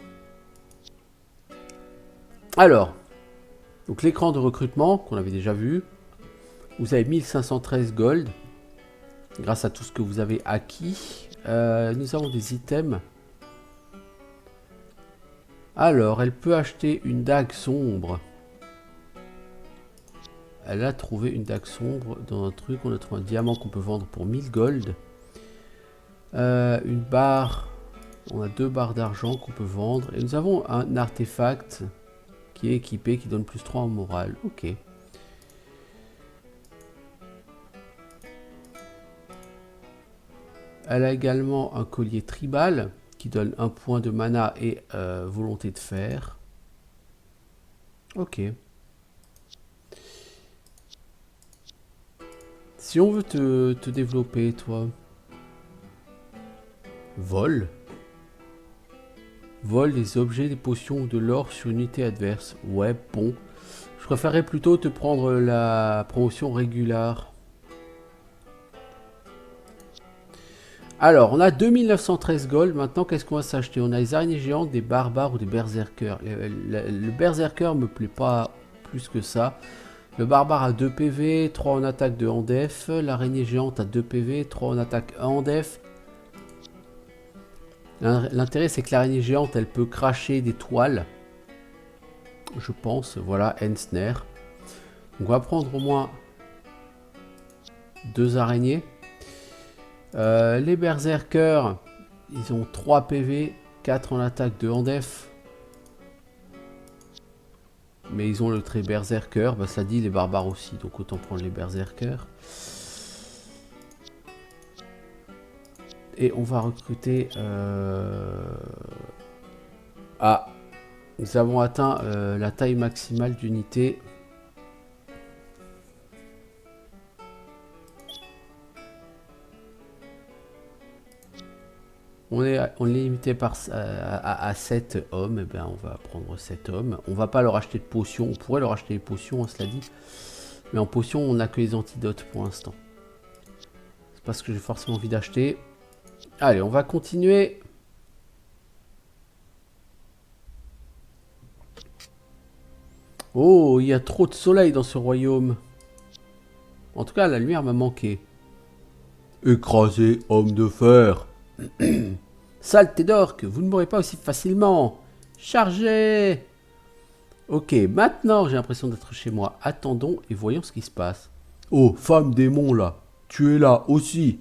Alors, donc l'écran de recrutement qu'on avait déjà vu. Vous avez 1513 gold grâce à tout ce que vous avez acquis. Nous avons des items. Alors, elle peut acheter une dague sombre. Elle a trouvé une dague sombre dans un truc. On a trouvé un diamant qu'on peut vendre pour 1000 gold. Une barre. On a 2 barres d'argent qu'on peut vendre. Et nous avons un artefact qui est équipé, qui donne plus 3 en morale. Ok. Elle a également un collier tribal qui donne 1 point de mana et volonté de fer. Ok. Si on veut te développer, toi. Vol. Vol des objets, des potions ou de l'or sur une unité adverse. Ouais, bon. Je préférerais plutôt te prendre la promotion régulière. Alors, on a 2913 gold. Maintenant, qu'est-ce qu'on va s'acheter? On a les araignées géantes, des barbares ou des berserkers. Le berserker me plaît pas plus que ça. Le barbare a 2 PV, 3 en attaque, 2 en def. L'araignée géante a 2 PV, 3 en attaque, 1 en def. L'intérêt, c'est que l'araignée géante, elle peut cracher des toiles. Je pense, voilà, end snare. Donc, on va prendre au moins 2 araignées. Les berserkers, ils ont 3 PV, 4 en attaque, 2 en def. Mais ils ont le trait berserker, bah ça dit les barbares aussi, donc autant prendre les berserkers. Et on va recruter... Ah, nous avons atteint la taille maximale d'unité. On est limité à 7 hommes, et bien on va prendre 7 hommes. On va pas leur acheter de potions, on pourrait leur acheter des potions, cela dit. Mais en potions, on n'a que les antidotes pour l'instant. C'est pas ce que j'ai forcément envie d'acheter. Allez, on va continuer. Oh, il y a trop de soleil dans ce royaume. En tout cas, la lumière m'a manqué. Écrasé, homme de fer. Saleté d'orque, vous ne mourrez pas aussi facilement. Chargez. Ok, maintenant j'ai l'impression d'être chez moi. Attendons et voyons ce qui se passe. Oh, femme démon là, tu es là aussi.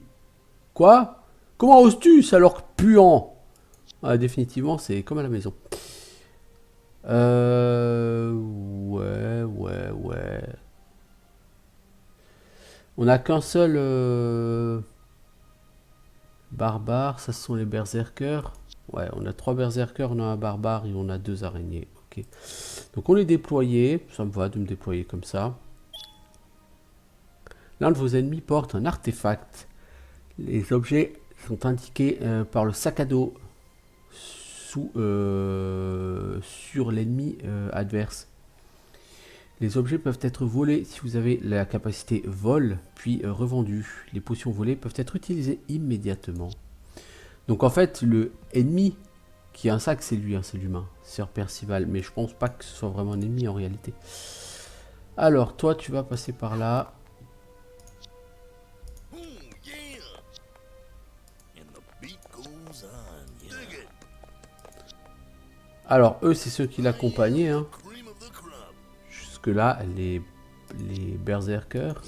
Quoi? Comment oses-tu, sale orque puant? Ah, définitivement, c'est comme à la maison. Ouais. On n'a qu'un seul... barbare, ça ce sont les berserkers. Ouais, on a 3 berserkers, on a un barbare et on a 2 araignées. Ok. Donc on est déployé. Ça me va de me déployer comme ça. L'un de vos ennemis porte un artefact. Les objets sont indiqués par le sac à dos sur l'ennemi adverse. Les objets peuvent être volés si vous avez la capacité vol, puis revendus. Les potions volées peuvent être utilisées immédiatement. Donc en fait, le ennemi qui a un sac, c'est lui, hein, c'est l'humain, Sir Percival. Mais je pense pas que ce soit vraiment un ennemi en réalité. Alors, toi, tu vas passer par là. Alors, eux, c'est ceux qui l'accompagnaient, hein. Jusque-là, les berserkers.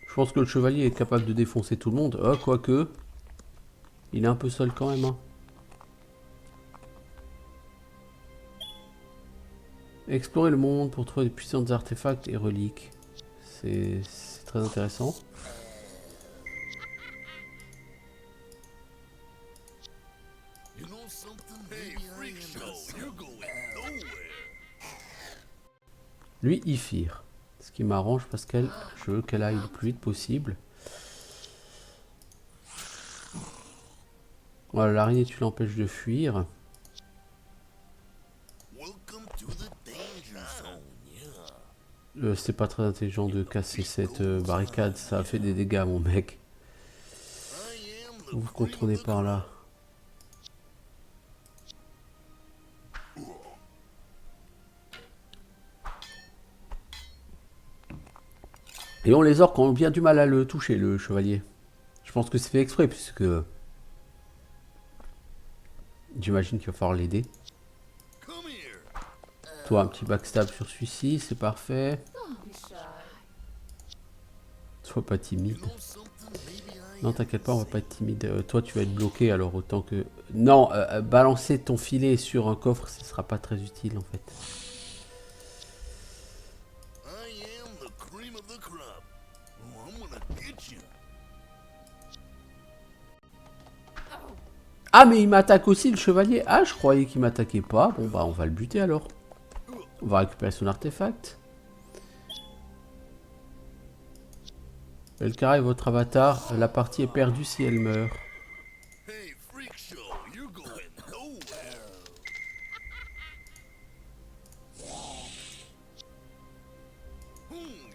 Je pense que le chevalier est capable de défoncer tout le monde. Oh, quoique. Il est un peu seul quand même, hein. Explorer le monde pour trouver de puissants artefacts et reliques. C'est très intéressant. Lui, Ifir. Ce qui m'arrange parce qu'elle, je veux qu'elle aille le plus vite possible. Voilà, l'araignée, tu l'empêches de fuir. Welcome to the danger zone, yeah. C'est pas très intelligent de casser cette barricade, ça a fait des dégâts, mon mec. I am the Vous vous contournez par là. Et on les orques ont bien du mal à le toucher, le chevalier. Je pense que c'est fait exprès, puisque... J'imagine qu'il va falloir l'aider. come here. Toi, un petit backstab sur celui-ci, c'est parfait. Sois pas timide. Know something? Maybe I Non, t'inquiète pas, on va pas être timide. Toi, tu vas être bloqué, alors autant que... Non, balancer ton filet sur un coffre, ce sera pas très utile, en fait. I am the cream of the crop. Oh, I'm gonna get you. Ah, mais il m'attaque aussi, le chevalier. Ah, je croyais qu'il m'attaquait pas. Bon, bah, on va le buter, alors. On va récupérer son artefact. Belkara est votre avatar. La partie est perdue si elle meurt. Hey, freak show, you're going nowhere.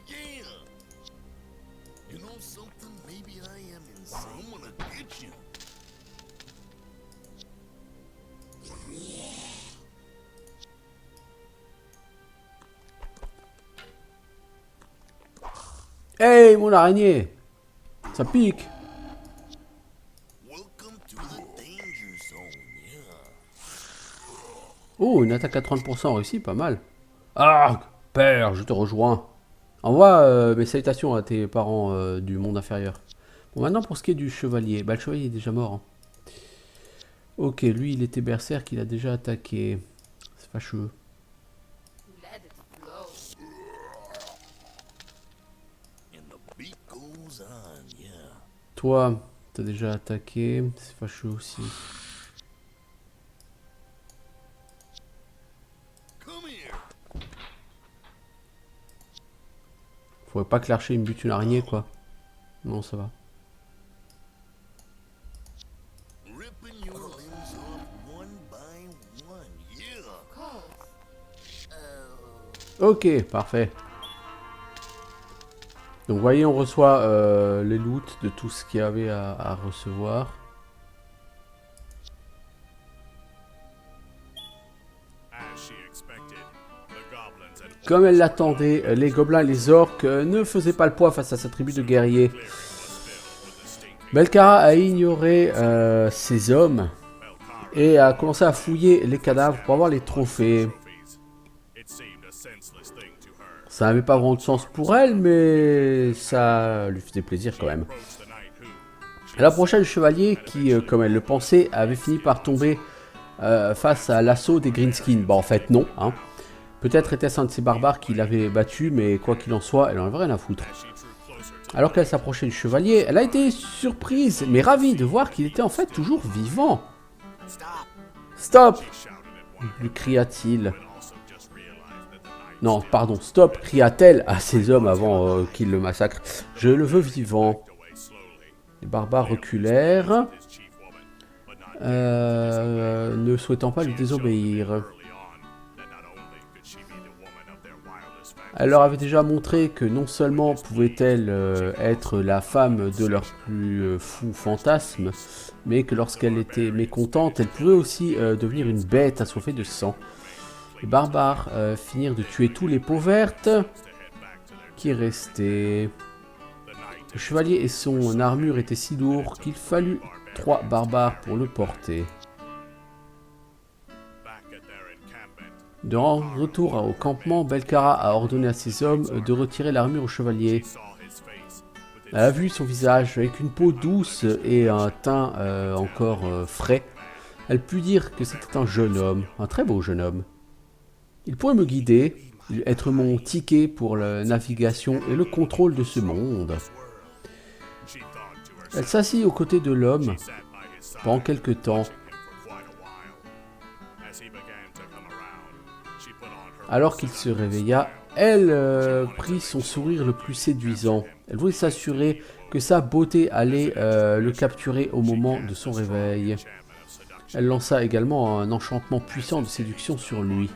Yeah. You know something? Maybe I am insane. I'm gonna get you. Hey, mon araignée! Ça pique! Welcome to the danger zone, yeah. Oh, une attaque à 30% réussi, pas mal. Ah, père, je te rejoins. Envoie mes salutations à tes parents du monde inférieur. Bon, maintenant pour ce qui est du chevalier. Bah, le chevalier est déjà mort. Hein. Ok, lui, il était berserk, il a déjà attaqué. C'est fâcheux. And the beat goes on, yeah. Toi, t'as déjà attaqué. C'est fâcheux aussi. Come here. Faudrait pas que l'archer il me bute une araignée, quoi. Non, ça va. Ripping your limbs off one by one, yeah. Ok, parfait. Donc, vous voyez, on reçoit les loots de tout ce qu'il y avait à recevoir. As she expected, the goblins had Comme elle l'attendait, les gobelins et les orques ne faisaient pas le poids face à sa tribu de guerriers. cleared what was filled with the stinking Belkara a ignoré ses hommes Belkara et a commencé à fouiller les cadavres pour avoir les trophées. trophies. It seemed a senseless thing to her. Ça n'avait pas vraiment de sens pour elle, mais ça lui faisait plaisir quand même. Approached the knight who, Elle approcha du chevalier qui, comme elle le pensait, avait fini par tomber face à l'assaut des Greenskins. Bah en fait non. Hein. Peut-être était-ce un de ces barbares qui l'avait battu, mais quoi qu'il en soit, elle en avait rien à foutre. as she drew closer to Alors qu'elle s'approchait du chevalier, elle a été surprise, mais ravie de voir qu'il était en fait toujours vivant. Stop! Stop! shouted at one, lui cria-t-il. and also just realized that the knight Non, pardon, stop, cria-t-elle à ses hommes avant qu'ils le massacrent. Je le veux vivant. backed away slowly. Les barbares reculèrent, His chief woman, but not ne souhaitant pas lui désobéir. early on that not only could she be the woman of their wildest fantasy, Elle leur avait déjà montré que non seulement pouvait-elle être la femme de leur plus fou fantasme, mais que lorsqu'elle était mécontente, elle pouvait aussi devenir une bête assoiffée de sang. Les barbares finirent de tuer tous les peaux vertes qui restaient. Le chevalier et son armure étaient si lourds qu'il fallut 3 barbares pour le porter. back at their encampment, De retour au campement, Belkara a ordonné à ses hommes de retirer l'armure au chevalier. saw his face with Elle a vu son visage avec une peau douce et un teint encore frais. Elle put dire que c'était un jeune homme, un très beau jeune homme. Il pourrait me guider, être mon ticket pour la navigation et le contrôle de ce monde. she thought to herself, Elle s'assit aux côtés de l'homme sat by his side pendant quelque temps. for quite a while. As he began to come around, she put on her Alors qu'il se réveilla, Elle prit son sourire le plus séduisant. Elle voulait s'assurer que sa beauté allait le capturer au moment de son réveil. Elle lança également un enchantement puissant de séduction sur lui.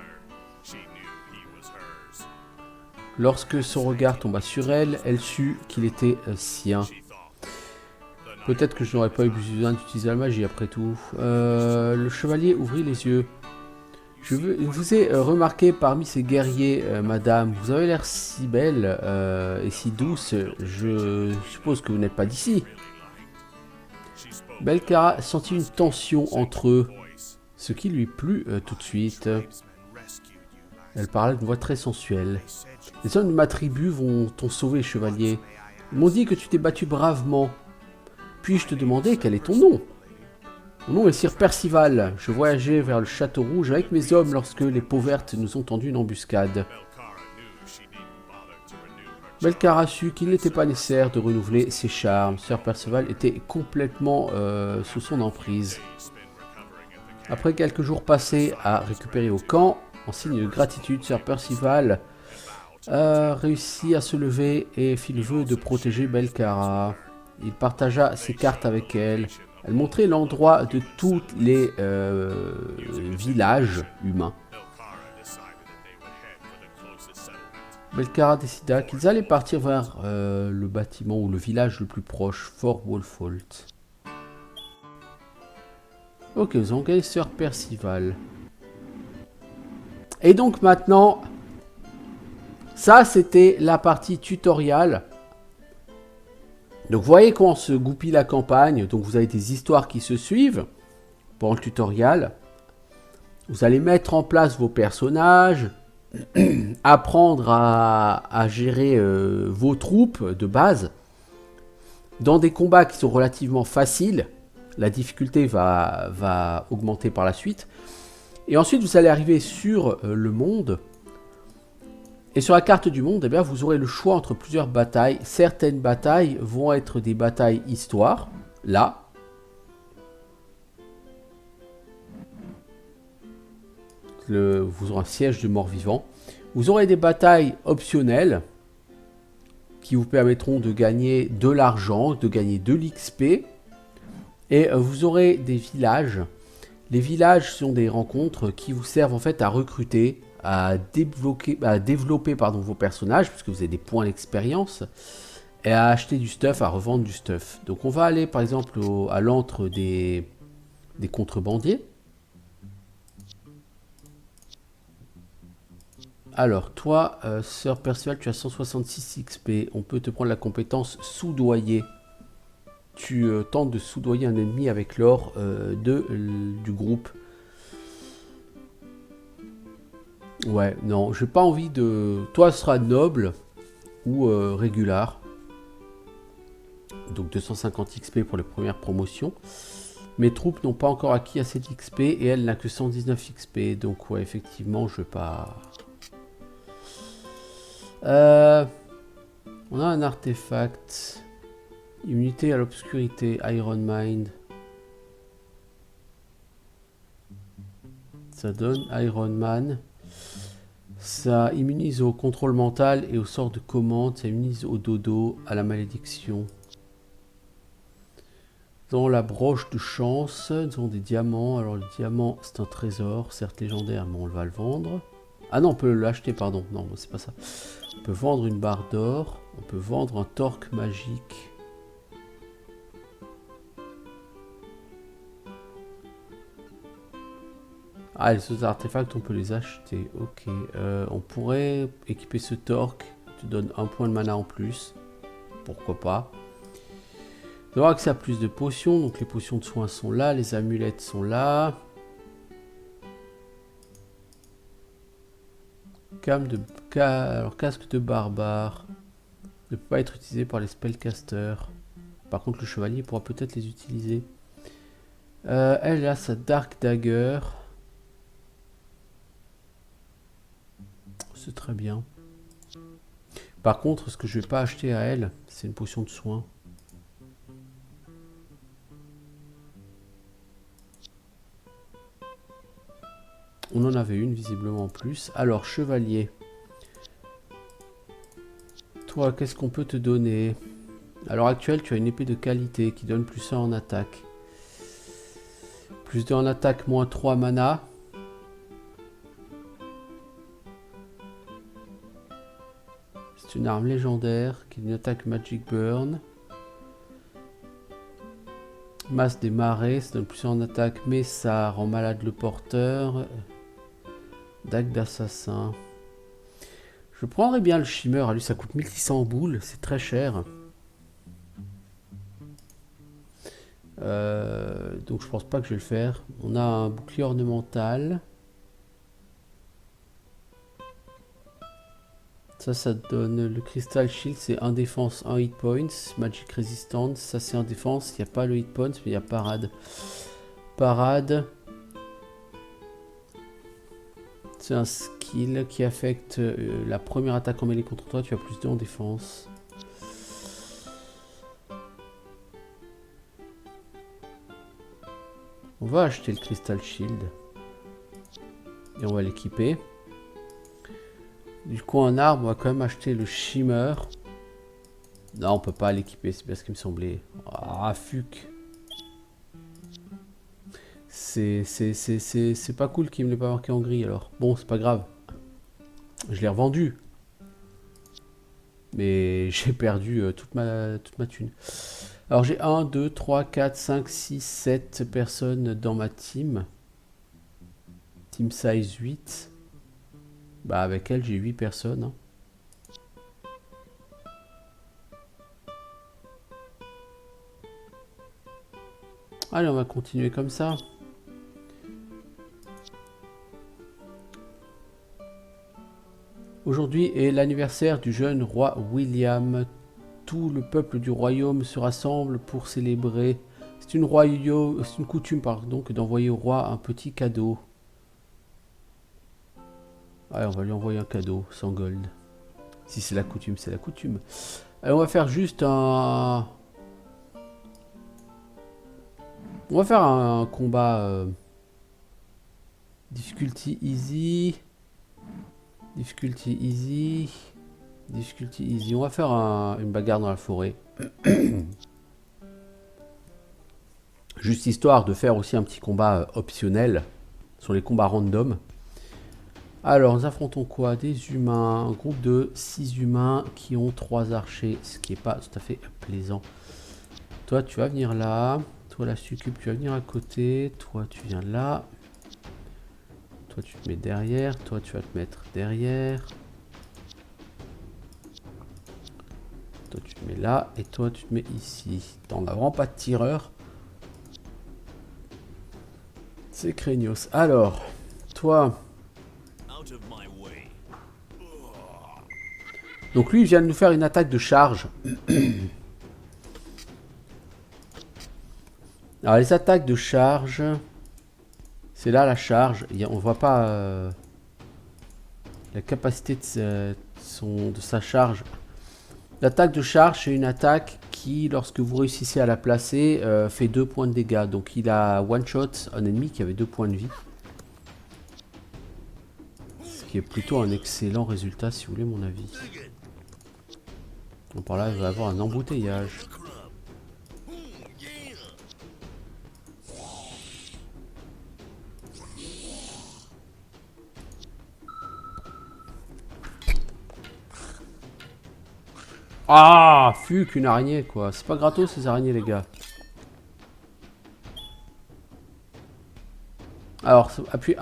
Lorsque son regard tomba sur elle, elle sut qu'il était sien. Peut-être que je n'aurais pas eu besoin d'utiliser la magie après tout. Le chevalier ouvrit les yeux. Je vous ai remarqué parmi ces guerriers, madame. Vous avez l'air si belle et si douce. Je suppose que vous n'êtes pas d'ici. Belcara sentit une tension entre eux, ce qui lui plut tout de suite. Elle parlait d'une voix très sensuelle. Les hommes de ma tribu vont t'en sauver, chevalier. Ils m'ont dit que tu t'es battu bravement. Puis-je te demander quel est ton nom? Mon nom est Sir Percival. Je voyageais vers le Château Rouge avec mes hommes lorsque les peaux vertes nous ont tendu une embuscade. Belcara sut qu'il n'était pas nécessaire de renouveler ses charmes. Sir Percival était complètement sous son emprise. Après quelques jours passés à récupérer au camp, en signe de gratitude, Sir Percival réussit à se lever et fit le vœu de protéger Belcara. Il partagea ses cartes avec elle. Elle montrait l'endroit de tous les villages humains. Belcara décida qu'ils allaient partir vers le bâtiment ou le village le plus proche, Fort Wolfholt. Ok, nous avons gagné Sir Percival. Et donc maintenant, ça c'était la partie tutoriel. Donc vous voyez comment se goupille la campagne. Donc vous avez des histoires qui se suivent pendant le tutoriel. Vous allez mettre en place vos personnages, apprendre à gérer vos troupes de base. Dans des combats qui sont relativement faciles, la difficulté va augmenter par la suite. Et ensuite vous allez arriver sur le monde. Et sur la carte du monde, eh bien, vous aurez le choix entre plusieurs batailles. Certaines batailles vont être des batailles histoire, là. Vous aurez un siège de mort-vivant. Vous aurez des batailles optionnelles qui vous permettront de gagner de l'argent, de gagner de l'XP. Et vous aurez des villages. Les villages sont des rencontres qui vous servent en fait à recruter, à développer vos personnages, puisque vous avez des points d'expérience, et à acheter du stuff, à revendre du stuff. Donc on va aller par exemple à l'antre des contrebandiers. Alors toi, Sir Percival, tu as 166 XP, on peut te prendre la compétence soudoyer. Tu tentes de soudoyer un ennemi avec l'or du groupe. Ouais, non, j'ai pas envie de... Toi, ce sera noble ou régular. Donc 250 XP pour les premières promotions. Mes troupes n'ont pas encore acquis assez d'XP et elle n'a que 119 XP. Donc ouais, effectivement, je vais pas... On a un artefact. Immunité à l'obscurité, Iron Mind. Ça donne Iron Man. Ça immunise au contrôle mental et au sort de commande. Ça immunise au dodo, à la malédiction. Dans la broche de chance, nous avons des diamants. Alors le diamant, c'est un trésor, certes légendaire, mais on va le vendre. Ah non, on peut l'acheter, pardon. Non, c'est pas ça. On peut vendre une barre d'or. On peut vendre un torque magique. Ah, les autres artefacts, on peut les acheter. Ok. On pourrait équiper ce torque. Tu donnes un point de mana en plus. Pourquoi pas. On va avoir accès à plus de potions. Donc les potions de soins sont là. Les amulettes sont là. Alors, casque de barbare. Ne peut pas être utilisé par les spellcasters. Par contre, le chevalier pourra peut-être les utiliser. Elle a sa Dark Dagger. C'est très bien. Par contre, ce que je vais pas acheter à elle, c'est une potion de soin. On en avait une visiblement en plus. Alors, chevalier. Toi, qu'est-ce qu'on peut te donner? À l'heure actuelle, tu as une épée de qualité qui donne plus 1 en attaque. Plus 2 en attaque, moins 3 mana. C'est une arme légendaire qui est une attaque Magic Burn. Masse des marais, ça donne plus 1 en attaque, mais ça rend malade le porteur. Dague d'assassin. Je prendrais bien le Shimmer, à lui ça coûte 1600 boules, c'est très cher. Donc je pense pas que je vais le faire. On a un bouclier ornemental. Ça donne le Crystal Shield, c'est 1 défense, 1 hit points. Magic Resistance, ça c'est 1 défense. Il n'y a pas le hit points, mais il y a parade. Parade. C'est un skill qui affecte la première attaque en mêlée contre toi. Tu as plus 2 en défense. On va acheter le Crystal Shield. Et on va l'équiper. Du coup, en arme, on va quand même acheter le Shimmer. Non, on peut pas l'équiper, c'est bien ce qui me semblait. Ah, fuck. C'est pas cool qu'il me l'ait pas marqué en gris alors. Bon, c'est pas grave. Je l'ai revendu. Mais j'ai perdu toute ma thune. Alors j'ai 1, 2, 3, 4, 5, 6, 7 personnes dans ma team. Team size 8. Bah avec elle j'ai 8 personnes. Hein. Allez, on va continuer comme ça. Aujourd'hui est l'anniversaire du jeune roi William. Tout le peuple du royaume se rassemble pour célébrer. C'est une coutume pardon, que d'envoyer au roi un petit cadeau. Allez, on va lui envoyer un cadeau, 100 gold. Si c'est la coutume, c'est la coutume. Allez, on va faire juste un... On va faire un combat... Difficulty easy. Difficulty easy. Difficulty easy. On va faire une bagarre dans la forêt. Juste histoire de faire aussi un petit combat optionnel sur les combats random. Alors, nous affrontons quoi? Des humains. Un groupe de 6 humains qui ont 3 archers. Ce qui n'est pas tout à fait plaisant. Toi, tu vas venir là. Toi, la succube, tu vas venir à côté. Toi, tu viens là. Toi, tu te mets derrière. Toi, tu vas te mettre derrière. Toi, tu te mets là. Et toi, tu te mets ici. On n'a vraiment pas de tireur. C'est craignos. Alors, toi... Donc lui, il vient de nous faire une attaque de charge. Alors, les attaques de charge... C'est là la charge. On voit pas la capacité de sa charge. L'attaque de charge, c'est une attaque qui, lorsque vous réussissez à la placer, fait 2 points de dégâts. Donc il a one-shot un ennemi qui avait 2 points de vie. Ce qui est plutôt un excellent résultat, si vous voulez mon avis. Donc par là, il va y avoir un embouteillage. Ah, fuck, une araignée quoi. C'est pas gratos ces araignées les gars. Alors, appuyez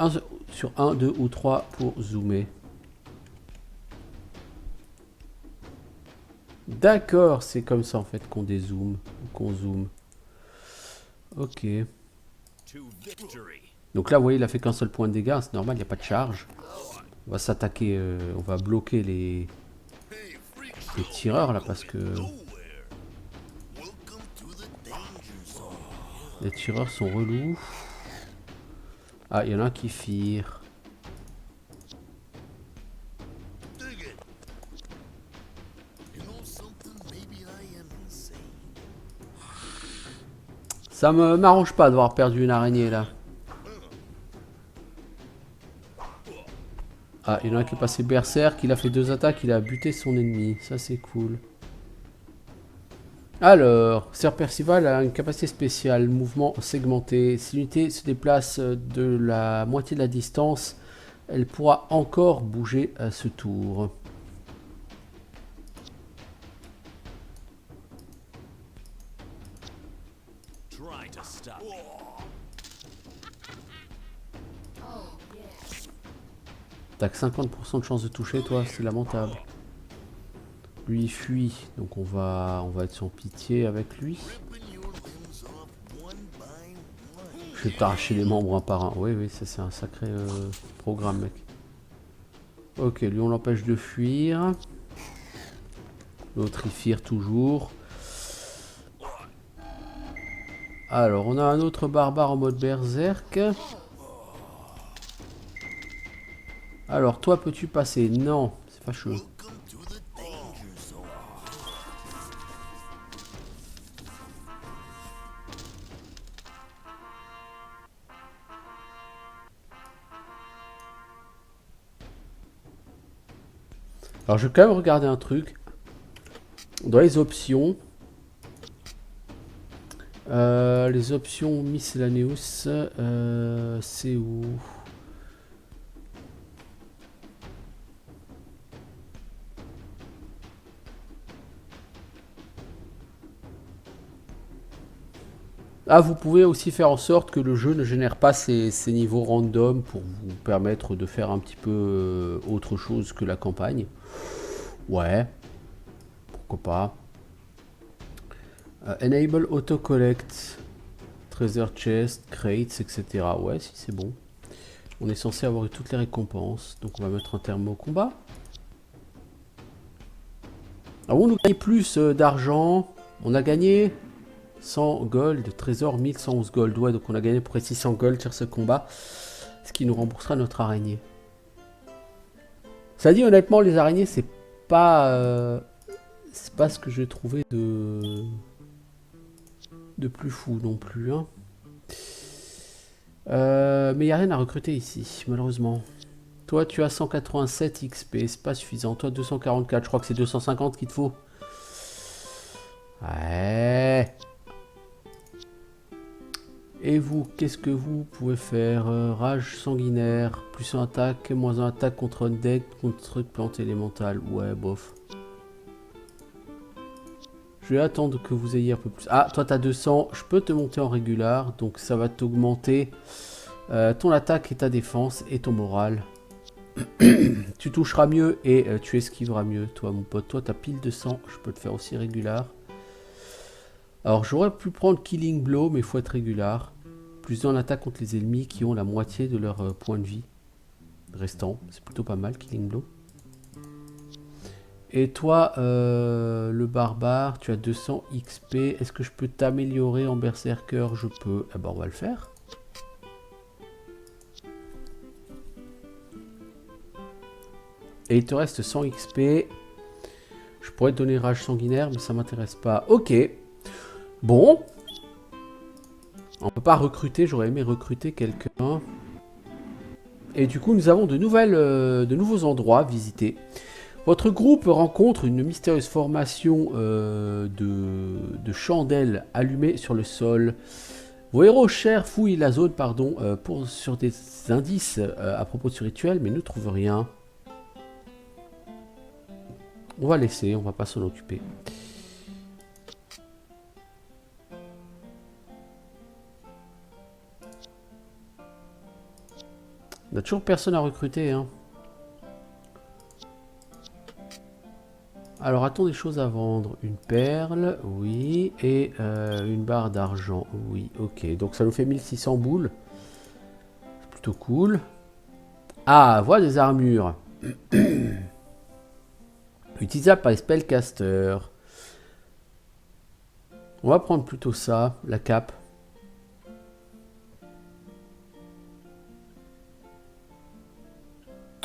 sur 1, 2 ou 3 pour zoomer. D'accord, c'est comme ça en fait qu'on dézoome, qu'on zoome. Ok. Donc là, vous voyez, il a fait qu'un seul point de dégâts, c'est normal, il n'y a pas de charge. On va s'attaquer, on va bloquer les tireurs là parce que les tireurs sont relous. Ah, il y en a un qui fire. Ça m'arrange pas d'avoir perdu une araignée là. Ah, il y en a un qui est passé berserk, il a fait 2 attaques, il a buté son ennemi. Ça, c'est cool. Alors, Sir Percival a une capacité spéciale, mouvement segmenté. Si l'unité se déplace de la moitié de la distance, elle pourra encore bouger à ce tour. Try to stop me. T'as que 50% de chance de toucher, toi, c'est lamentable. Lui, il fuit, donc on va être sans pitié avec lui. Je vais t'arracher les membres un par un. Oui, oui, ça c'est un sacré programme, mec. Ok, lui on l'empêche de fuir. L'autre il fire toujours. Alors, on a un autre barbare en mode berserk. Alors, toi, peux-tu passer? Non, c'est fâcheux. Alors, je vais quand même regarder un truc. Dans les options, les options miscellaneous, c'est où? Ah, vous pouvez aussi faire en sorte que le jeu ne génère pas ces niveaux random pour vous permettre de faire un petit peu autre chose que la campagne. Ouais, pourquoi pas. Enable auto-collect, treasure chest, crates, etc. Ouais, si c'est bon. On est censé avoir eu toutes les récompenses. Donc on va mettre un terme au combat. Ah bon, on nous gagne plus d'argent. On a gagné 100 gold, trésor 1111 gold. Ouais, donc on a gagné pour 600 gold sur ce combat. Ce qui nous remboursera notre araignée. Ça dit honnêtement, les araignées, c'est pas ce que j'ai trouvé de plus fou non plus. Hein. Mais il n'y a rien à recruter ici, malheureusement. Toi, tu as 187 XP, c'est pas suffisant. Toi, 244, je crois que c'est 250 qu'il te faut. Ouais. Et vous, qu'est-ce que vous pouvez faire? Rage sanguinaire, plus 1 attaque, moins 1 attaque contre undead, contre plante élémentale. Ouais, bof. Je vais attendre que vous ayez un peu plus. Ah, toi, t'as 200. Je peux te monter en régular, donc ça va t'augmenter ton attaque et ta défense et ton moral. Tu toucheras mieux et tu esquiveras mieux, toi, mon pote. Toi, t'as pile de sang. Je peux te faire aussi régular. Alors, j'aurais pu prendre Killing Blow, mais il faut être régular. Plus en attaque contre les ennemis qui ont la moitié de leur point de vie restant. C'est plutôt pas mal, Killing Blow. Et toi, le barbare, tu as 200 XP. Est-ce que je peux t'améliorer en berserker? Je peux. Eh ben, on va le faire. Et il te reste 100 XP. Je pourrais te donner rage sanguinaire, mais ça m'intéresse pas. Ok. Bon. On peut pas recruter. J'aurais aimé recruter quelqu'un. Et du coup, nous avons de nouveaux endroits à visiter. Votre groupe rencontre une mystérieuse formation de chandelles allumées sur le sol. Vos héros chers fouillent la zone sur des indices à propos de ce rituel, mais ne trouvent rien. On va laisser, on va pas s'en occuper. On n'a toujours personne à recruter, hein. Alors, a-t-on des choses à vendre? Une perle, oui. Et une barre d'argent, oui. Ok, donc ça nous fait 1600 boules. C'est plutôt cool. Ah, voilà des armures. Utilisable par les spellcasters. On va prendre plutôt ça, la cape.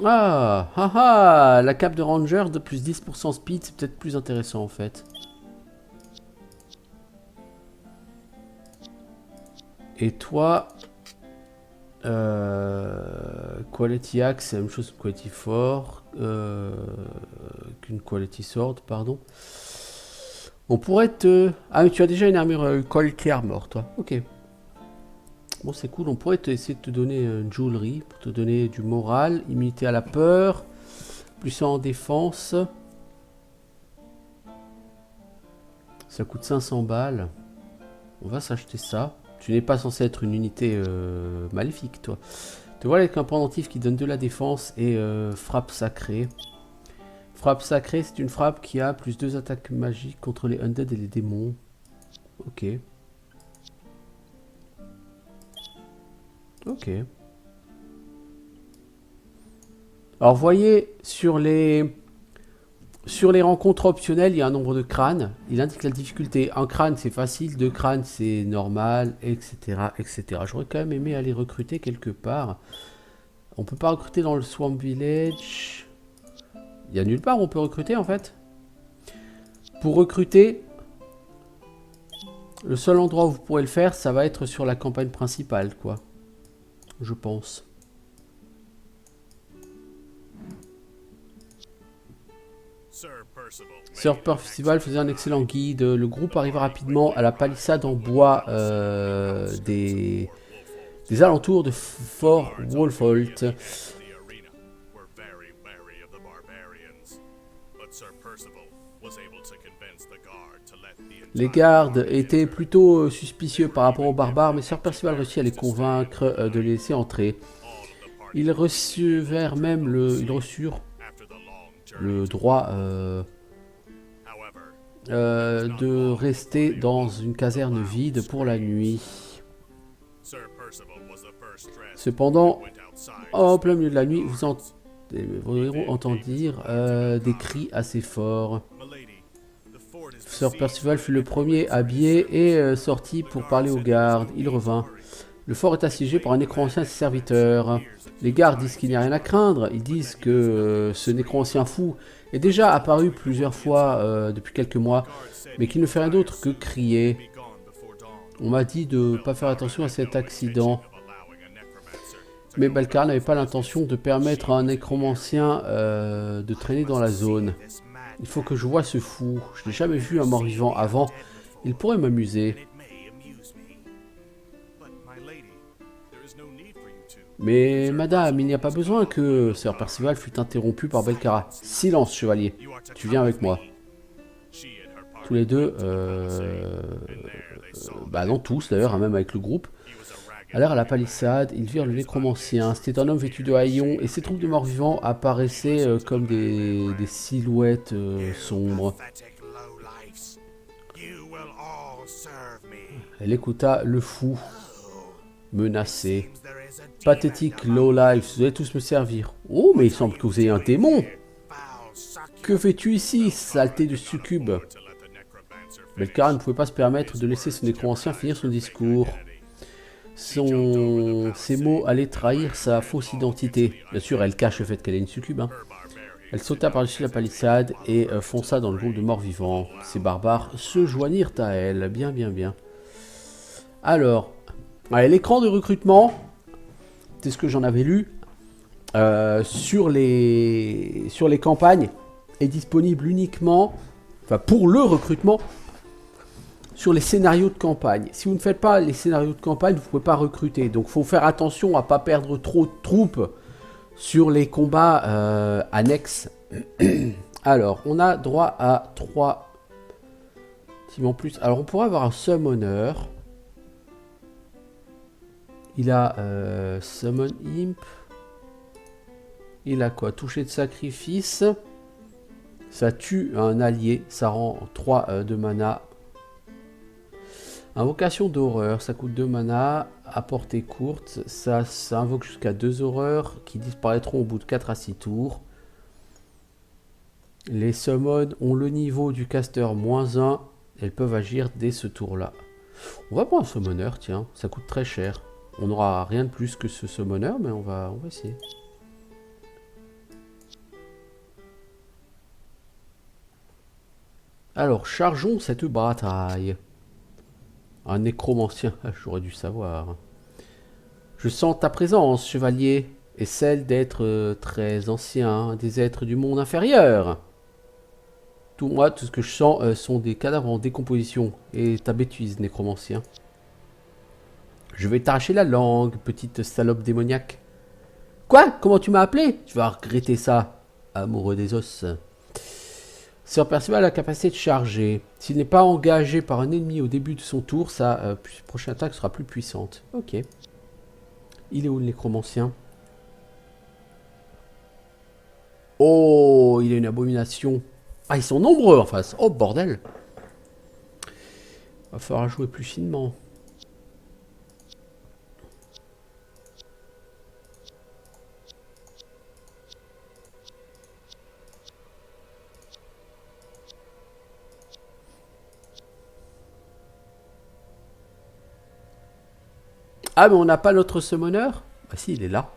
Ah, la cape de ranger de plus 10% speed, c'est peut-être plus intéressant en fait. Et toi, Quality Axe, c'est la même chose que Quality Sword, qu'une Quality Sword, pardon. On pourrait te... Ah, mais tu as déjà une armure Quality Armor, toi. Ok. Bon, c'est cool. On pourrait essayer de te donner une jewelry pour te donner du moral, immunité à la peur, plus en défense. Ça coûte 500 balles. On va s'acheter ça. Tu n'es pas censé être une unité maléfique, toi. Te voilà avec un pendentif qui donne de la défense et frappe sacrée. Frappe sacrée, c'est une frappe qui a plus 2 attaques magiques contre les undead et les démons. Ok. Ok. Alors, vous voyez, sur les rencontres optionnelles, il y a un nombre de crânes. Il indique la difficulté. Un crâne, c'est facile. 2 crânes, c'est normal, etc., etc. J'aurais quand même aimé aller recruter quelque part. On peut pas recruter dans le Swamp Village. Il y a nulle part où on peut recruter, en fait. Pour recruter, le seul endroit où vous pourrez le faire, ça va être sur la campagne principale, quoi. Je pense. Sir Percival faisait un excellent guide. Le groupe arriva rapidement à la palissade en bois des alentours de Fort Wolfholt. Les gardes étaient plutôt suspicieux par rapport aux barbares, mais Sir Percival réussit à les convaincre de les laisser entrer. Ils reçurent même le droit de rester dans une caserne vide pour la nuit. Cependant, en plein milieu de la nuit, vos héros entendirent des cris assez forts. Sir Percival fut le premier habillé et sorti pour parler aux gardes. Il revint. Le fort est assiégé par un nécromancien et ses serviteurs. Les gardes disent qu'il n'y a rien à craindre. Ils disent que ce nécromancien fou est déjà apparu plusieurs fois depuis quelques mois, mais qu'il ne fait rien d'autre que crier. On m'a dit de ne pas faire attention à cet accident. Mais Balcar n'avait pas l'intention de permettre à un nécromancien de traîner dans la zone. Il faut que je voie ce fou. Je n'ai jamais vu un mort-vivant avant. Il pourrait m'amuser. Mais madame, il n'y a pas besoin que... Sir Percival fut interrompu par Belcara. Silence, chevalier. Tu viens avec moi. Tous les deux... bah non, tous d'ailleurs, hein, même avec le groupe. Allèrent à la palissade, ils virent le nécromancien. C'était un homme vêtu de haillons et ses troupes de morts-vivants apparaissaient comme des silhouettes sombres. Elle écouta le fou, menacé. Pathétique low-life, vous allez tous me servir. Oh, mais il semble que vous ayez un démon. Que fais-tu ici, saleté de succube? Belcara ne pouvait pas se permettre de laisser ce nécromancien finir son discours. Ces mots allaient trahir sa fausse identité. Bien sûr, elle cache le fait qu'elle est une succube. Hein. Elle sauta par-dessus la palissade et fonça dans le groupe de morts-vivants. Ces barbares se joignirent à elle. Bien, bien, bien. Alors, l'écran de recrutement, c'est ce que j'en avais lu, sur les campagnes, est disponible uniquement, enfin pour le recrutement, sur les scénarios de campagne. Si vous ne faites pas les scénarios de campagne, vous ne pouvez pas recruter. Donc il faut faire attention à ne pas perdre trop de troupes sur les combats annexes. Alors, on a droit à 3 teams en plus. Alors, on pourrait avoir un summoner. Il a Summon Imp. Il a quoi? Toucher de sacrifice. Ça tue un allié. Ça rend 3 de mana. Invocation d'horreur, ça coûte 2 mana, à portée courte, ça invoque jusqu'à 2 horreurs qui disparaîtront au bout de 4 à 6 tours. Les summons ont le niveau du caster -1, elles peuvent agir dès ce tour-là. On va prendre un summoner, tiens, ça coûte très cher. On n'aura rien de plus que ce summoner, mais on va essayer. Alors, chargeons cette bataille. Un nécromancien, j'aurais dû savoir. Je sens ta présence, chevalier, est celle d'êtres très anciens, des êtres du monde inférieur. Tout ce que je sens sont des cadavres en décomposition. Et ta bêtise, nécromancien. Je vais t'arracher la langue, petite salope démoniaque. Quoi? Comment tu m'as appelé? Tu vas regretter ça, amoureux des os. Sœur Percival a la capacité de charger. S'il n'est pas engagé par un ennemi au début de son tour, sa prochaine attaque sera plus puissante. Ok. Il est où le nécromancien? Oh, il a une abomination. Ah, ils sont nombreux en face. Oh, bordel. Va falloir jouer plus finement. Ah, mais on n'a pas notre summoner? Bah si, il est là.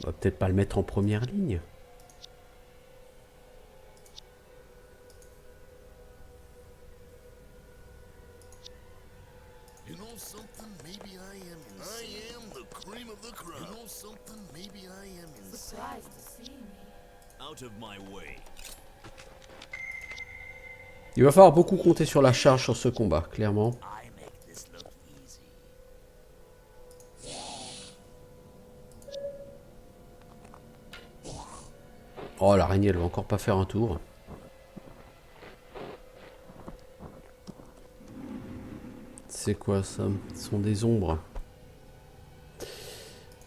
On va peut-être pas le mettre en première ligne. You know something? Maybe I am insane. I am the cream of the crop. You know something? Maybe I am insane. Surprised to see me. Out of my way. Il va falloir beaucoup compter sur la charge sur ce combat, clairement. I make this look easy. Oh, l'araignée, elle va encore pas faire un tour. C'est quoi ça? Ce sont des ombres.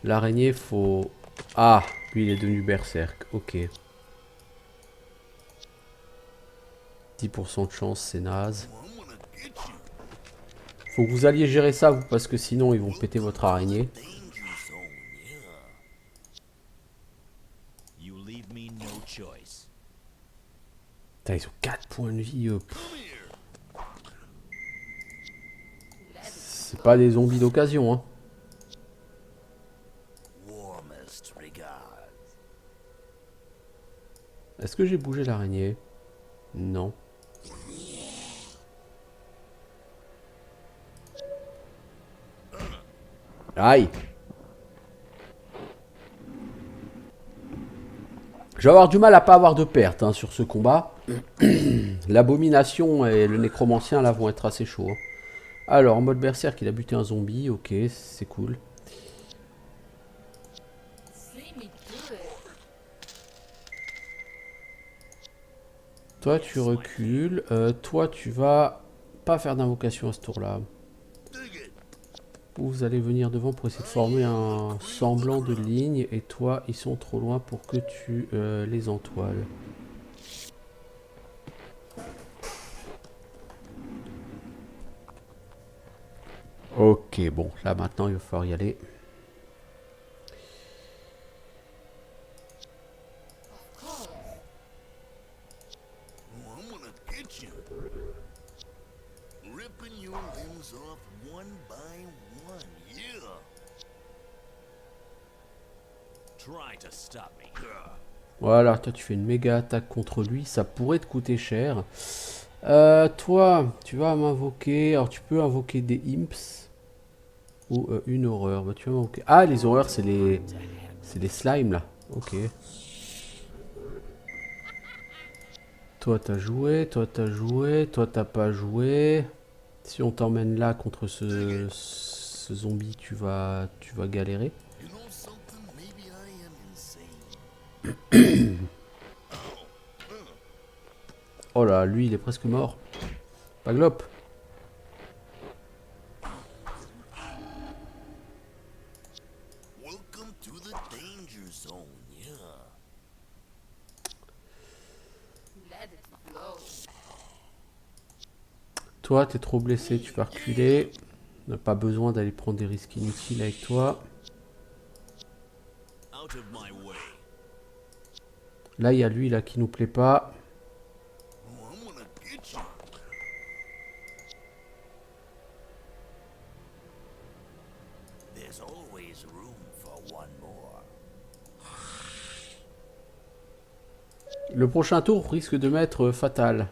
L'araignée, faut... Ah, lui, il est devenu berserk. Ok. 10% de chance, c'est naze. I'm gonna get you. Faut que vous alliez gérer ça, vous, parce que sinon, ils vont péter votre araignée. Danger zone, yeah. You leave me no choice. Putain, ils ont 4 points de vie. C'est pas des zombies d'occasion, hein. Warmest regards. Est-ce que j'ai bougé l'araignée? Non. Aïe. Je vais avoir du mal à pas avoir de perte hein, sur ce combat. L'abomination et le nécromancien là vont être assez chauds. Hein. Alors, en mode berserk, il a buté un zombie. Ok, c'est cool. See me do it. Toi, tu recules. Toi, tu vas pas faire d'invocation à ce tour-là. Vous allez venir devant pour essayer de former un semblant de ligne. Et toi, ils sont trop loin pour que tu les entoiles. Ok, bon, là maintenant, il va falloir y aller. Oh, I'm gonna get you. Ripping your limbs off one by one, yeah. Try to stop me. Voilà, toi tu fais une méga attaque contre lui, ça pourrait te coûter cher. Toi, tu vas m'invoquer, alors tu peux invoquer des imps ou une horreur. Bah, tu vas m'invoquer... Ah, les horreurs, c'est les slimes là. Ok. Toi t'as joué, toi t'as joué, toi t'as pas joué. Si on t'emmène là contre ce zombie, tu vas galérer. You know something? Maybe I am insane. Oh là, lui il est presque mort. Paglop. Welcome to the danger zone, yeah. Let it flow. Toi, t'es trop blessé, tu vas reculer. On n'a pas besoin d'aller prendre des risques inutiles avec toi. Out of my way. Là, il y a lui là qui nous plaît pas. Oh, I'm gonna get you. There's always room for one more. Le prochain tour risque de m'être fatal.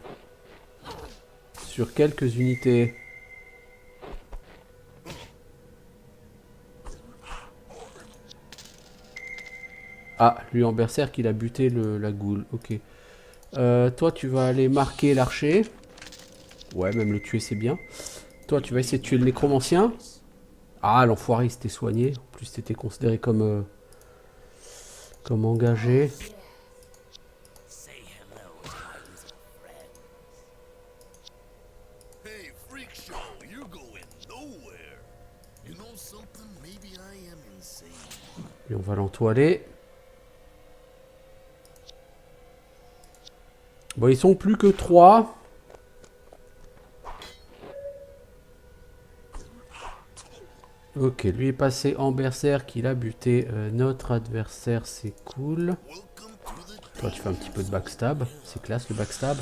Sur quelques unités. Ah, lui en berserk, il a buté la goule. Ok. Toi, tu vas aller marquer l'archer. Ouais, même le tuer, c'est bien. Toi, tu vas essayer de tuer le nécromancien. Ah, l'enfoiré, il s'était soigné. En plus, t'étais considéré comme engagé. Hey, freak show, you're going nowhere. You know something? Maybe I am insane. Et on va l'entoiler. Bon, ils sont plus que 3. Ok, lui est passé en berserk, il a buté notre adversaire, c'est cool. Welcome to the Toi, tu fais un petit peu de backstab. C'est classe, le backstab.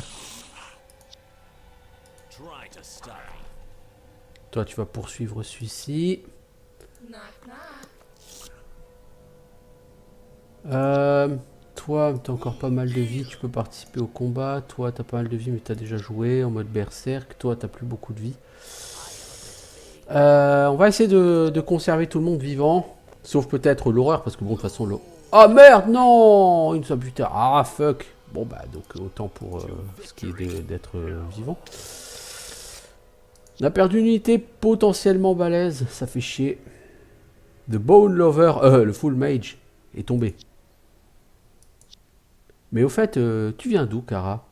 Try to stop me. Toi, tu vas poursuivre celui-ci. Knock knock. Toi, t'as encore pas mal de vie, tu peux participer au combat. Toi, t'as pas mal de vie, mais t'as déjà joué en mode berserk. Toi, t'as plus beaucoup de vie. On va essayer de conserver tout le monde vivant. Sauf peut-être l'horreur, parce que bon, de toute façon, le... Oh merde, non! Il nous a buté. Ah, fuck! Bon, bah, donc, autant pour ce qui est d'être vivant. On a perdu une unité potentiellement balèze, ça fait chier. The Bone Lover, le Full Mage, est tombé. Mais au fait, tu viens d'où, Kara?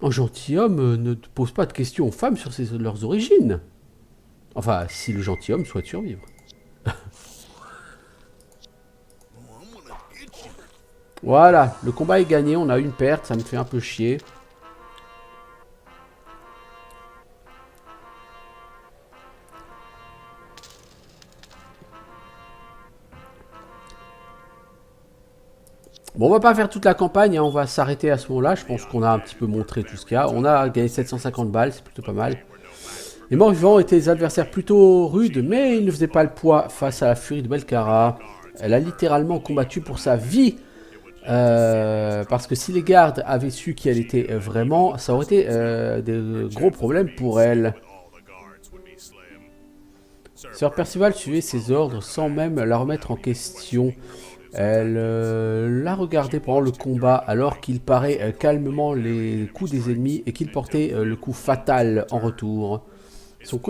Un gentilhomme ne te pose pas de questions aux femmes sur leurs origines. Enfin, si le gentilhomme souhaite survivre. Oh, I'm gonna get you. Voilà, le combat est gagné, on a une perte, ça me fait un peu chier. Bon, on va pas faire toute la campagne, hein, on va s'arrêter à ce moment-là. Je pense qu'on a un petit peu montré tout ce qu'il y a. On a gagné 750 balles, c'est plutôt pas mal. Les morts vivants étaient des adversaires plutôt rudes, mais ils ne faisaient pas le poids face à la furie de Belkara. Elle a littéralement combattu pour sa vie. Parce que si les gardes avaient su qui elle était vraiment, ça aurait été de gros problèmes pour elle. Sœur Percival suivait ses ordres sans même la remettre en question. Elle l'a regardé pendant le combat alors qu'il parait calmement les coups des ennemis et qu'il portait le coup fatal en retour. Son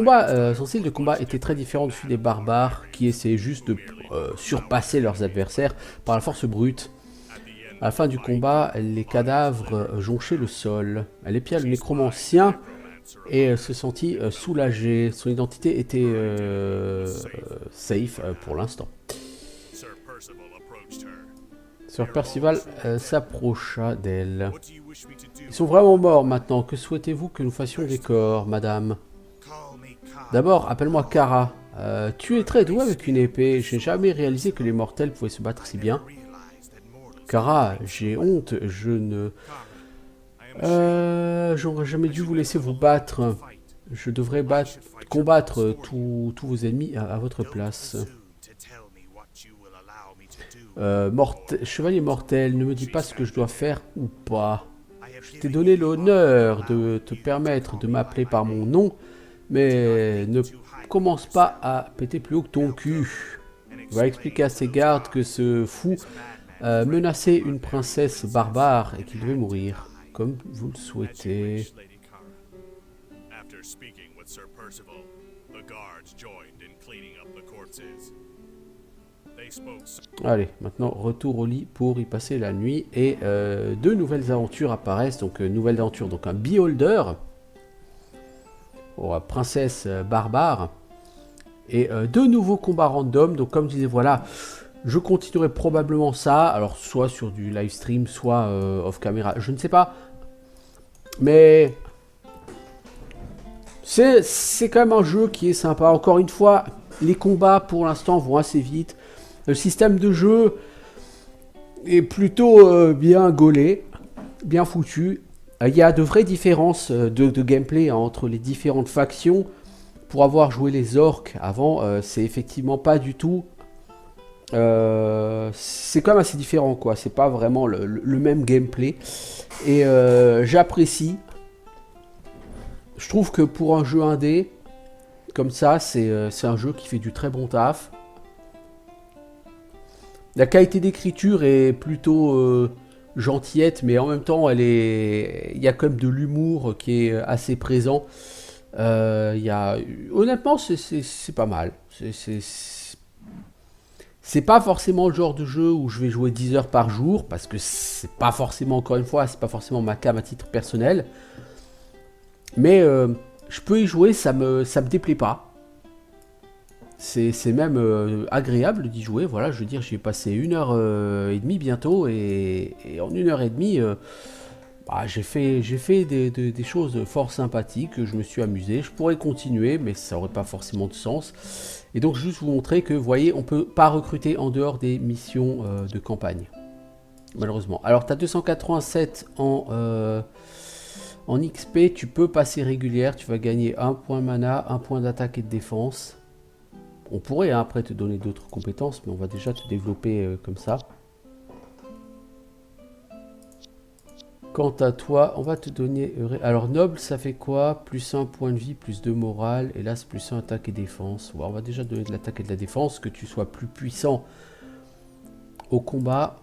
style de combat était très différent de celui des barbares qui essayaient juste de surpasser leurs adversaires par la force brute. À la fin du combat, les cadavres jonchaient le sol. Elle épia le nécromancien et se sentit soulagée. Son identité était safe pour l'instant. Sir Percival approached her. Sœur Percival s'approcha d'elle. What do you wish me to do? Ils sont vraiment morts maintenant. Que souhaitez-vous que nous fassions des corps, madame? Call me Khan. D'abord, appelle-moi Kara. Tu es très doué avec une épée. Je n'ai jamais réalisé que les mortels pouvaient se battre si bien. Realize that mortals Kara, j'ai honte. Je ne... J'aurais jamais dû vous laisser vous battre. Je devrais combattre tous vos ennemis à votre place. presume to tell me what you will allow me to do. Chevalier mortel, ne me dis pas ce que je dois faire ou pas. I have Je t'ai given donné you l'honneur all de te permettre de m'appeler par mon nom, mais ne commence pas à péter plus haut que ton cul. Va expliquer à ses gardes que ce fou menaçait une princesse barbare et qu'il devait mourir, comme vous le souhaitez. Lady Kara. After speaking with Sir Percival, the guards joined in cleaning up the corpses. They spoke Allez, maintenant retour au lit pour y passer la nuit et deux nouvelles aventures apparaissent. Donc nouvelle aventure, donc un beholder, princesse barbare, et deux nouveaux combats random. Donc comme je disais, voilà, je continuerai probablement ça, alors soit sur du live stream, soit off caméra, je ne sais pas, mais c'est quand même un jeu qui est sympa. Encore une fois, les combats pour l'instant vont assez vite. Le système de jeu est plutôt bien gaulé, bien foutu. Il y a de vraies différences de gameplay entre les différentes factions. Pour avoir joué les orques avant, c'est effectivement pas du tout... c'est quand même assez différent, quoi. C'est pas vraiment le même gameplay. Et j'apprécie. Je trouve que pour un jeu indé, comme ça, c'est un jeu qui fait du très bon taf. La qualité d'écriture est plutôt gentillette, mais en même temps, il y a quand même de l'humour qui est assez présent. Honnêtement, c'est pas mal. C'est pas forcément le genre de jeu où je vais jouer 10 heures par jour, parce que c'est pas forcément, encore une fois, c'est pas forcément ma cam à titre personnel. Mais je peux y jouer, ça me déplaît pas. C'est même agréable d'y jouer. Voilà, je veux dire, j'y ai passé 1h30 bientôt, et en 1h30, j'ai fait des choses fort sympathiques, je me suis amusé. Je pourrais continuer, mais ça n'aurait pas forcément de sens. Et donc, juste vous montrer que, vous voyez, on ne peut pas recruter en dehors des missions de campagne. Malheureusement. Alors, tu as 287 en XP, tu peux passer régulière, tu vas gagner 1 point mana, 1 point d'attaque et de défense. On pourrait après te donner d'autres compétences, mais on va déjà te développer comme ça. Quant à toi, on va te donner... Alors noble, ça fait quoi? Plus 1 point de vie, plus 2 morale, et là c'est plus 1 attaque et défense. Ouais, on va déjà donner de l'attaque et de la défense, que tu sois plus puissant au combat.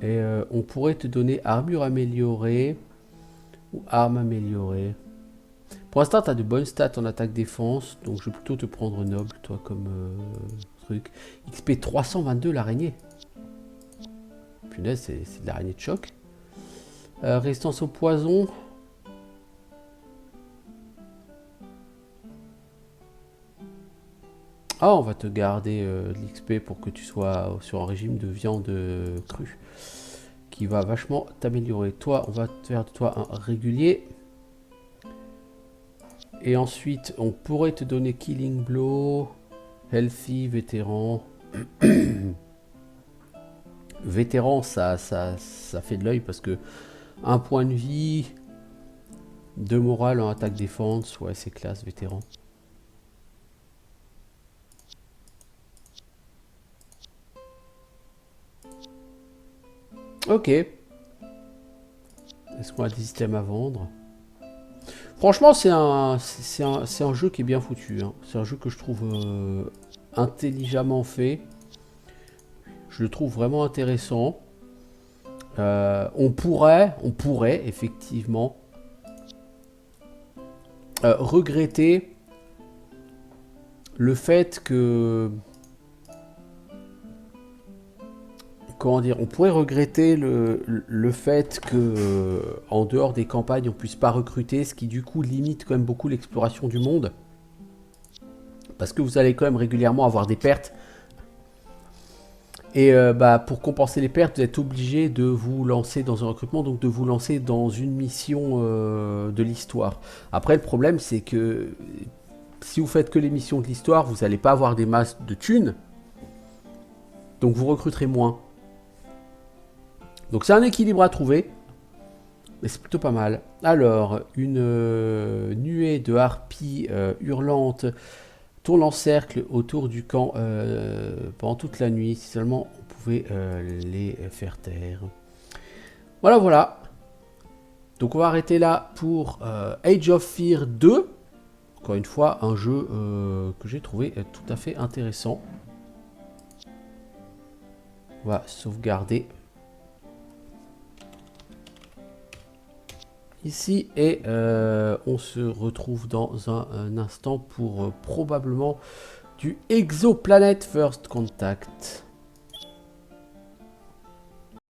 Et on pourrait te donner armure améliorée, ou arme améliorée. Pour l'instant, tu as de bonnes stats en attaque-défense, donc je vais plutôt te prendre noble, toi, comme truc. XP 322, l'araignée. Punaise, c'est de l'araignée de choc. Résistance au poison. Ah, on va te garder de l'XP pour que tu sois sur un régime de viande crue, qui va vachement t'améliorer. Toi, on va faire de toi un régulier. Et ensuite, on pourrait te donner Killing Blow, Healthy, Vétéran. Vétéran, ça fait de l'œil parce que 1 point de vie, 2 morale en attaque-défense. Ouais, c'est classe, Vétéran. Ok. Est-ce qu'on a des items à vendre? Franchement, c'est un jeu qui est bien foutu. Hein. C'est un jeu que je trouve intelligemment fait. Je le trouve vraiment intéressant. On pourrait effectivement regretter le fait que... Comment dire, on pourrait regretter le fait que en dehors des campagnes on puisse pas recruter, ce qui du coup limite quand même beaucoup l'exploration du monde, parce que vous allez quand même régulièrement avoir des pertes, et pour compenser les pertes vous êtes obligé de vous lancer dans un recrutement, donc de vous lancer dans une mission de l'histoire. Après le problème c'est que si vous faites que les missions de l'histoire, vous n'allez pas avoir des masses de thunes, donc vous recruterez moins. Donc c'est un équilibre à trouver, mais c'est plutôt pas mal. Alors, une nuée de harpies hurlantes tourne en cercle autour du camp pendant toute la nuit. Si seulement on pouvait les faire taire. Voilà, voilà. Donc on va arrêter là pour Age of Fear 2. Encore une fois, un jeu que j'ai trouvé tout à fait intéressant. On va sauvegarder. Ici, et on se retrouve dans un instant pour probablement du Exoplanet First Contact.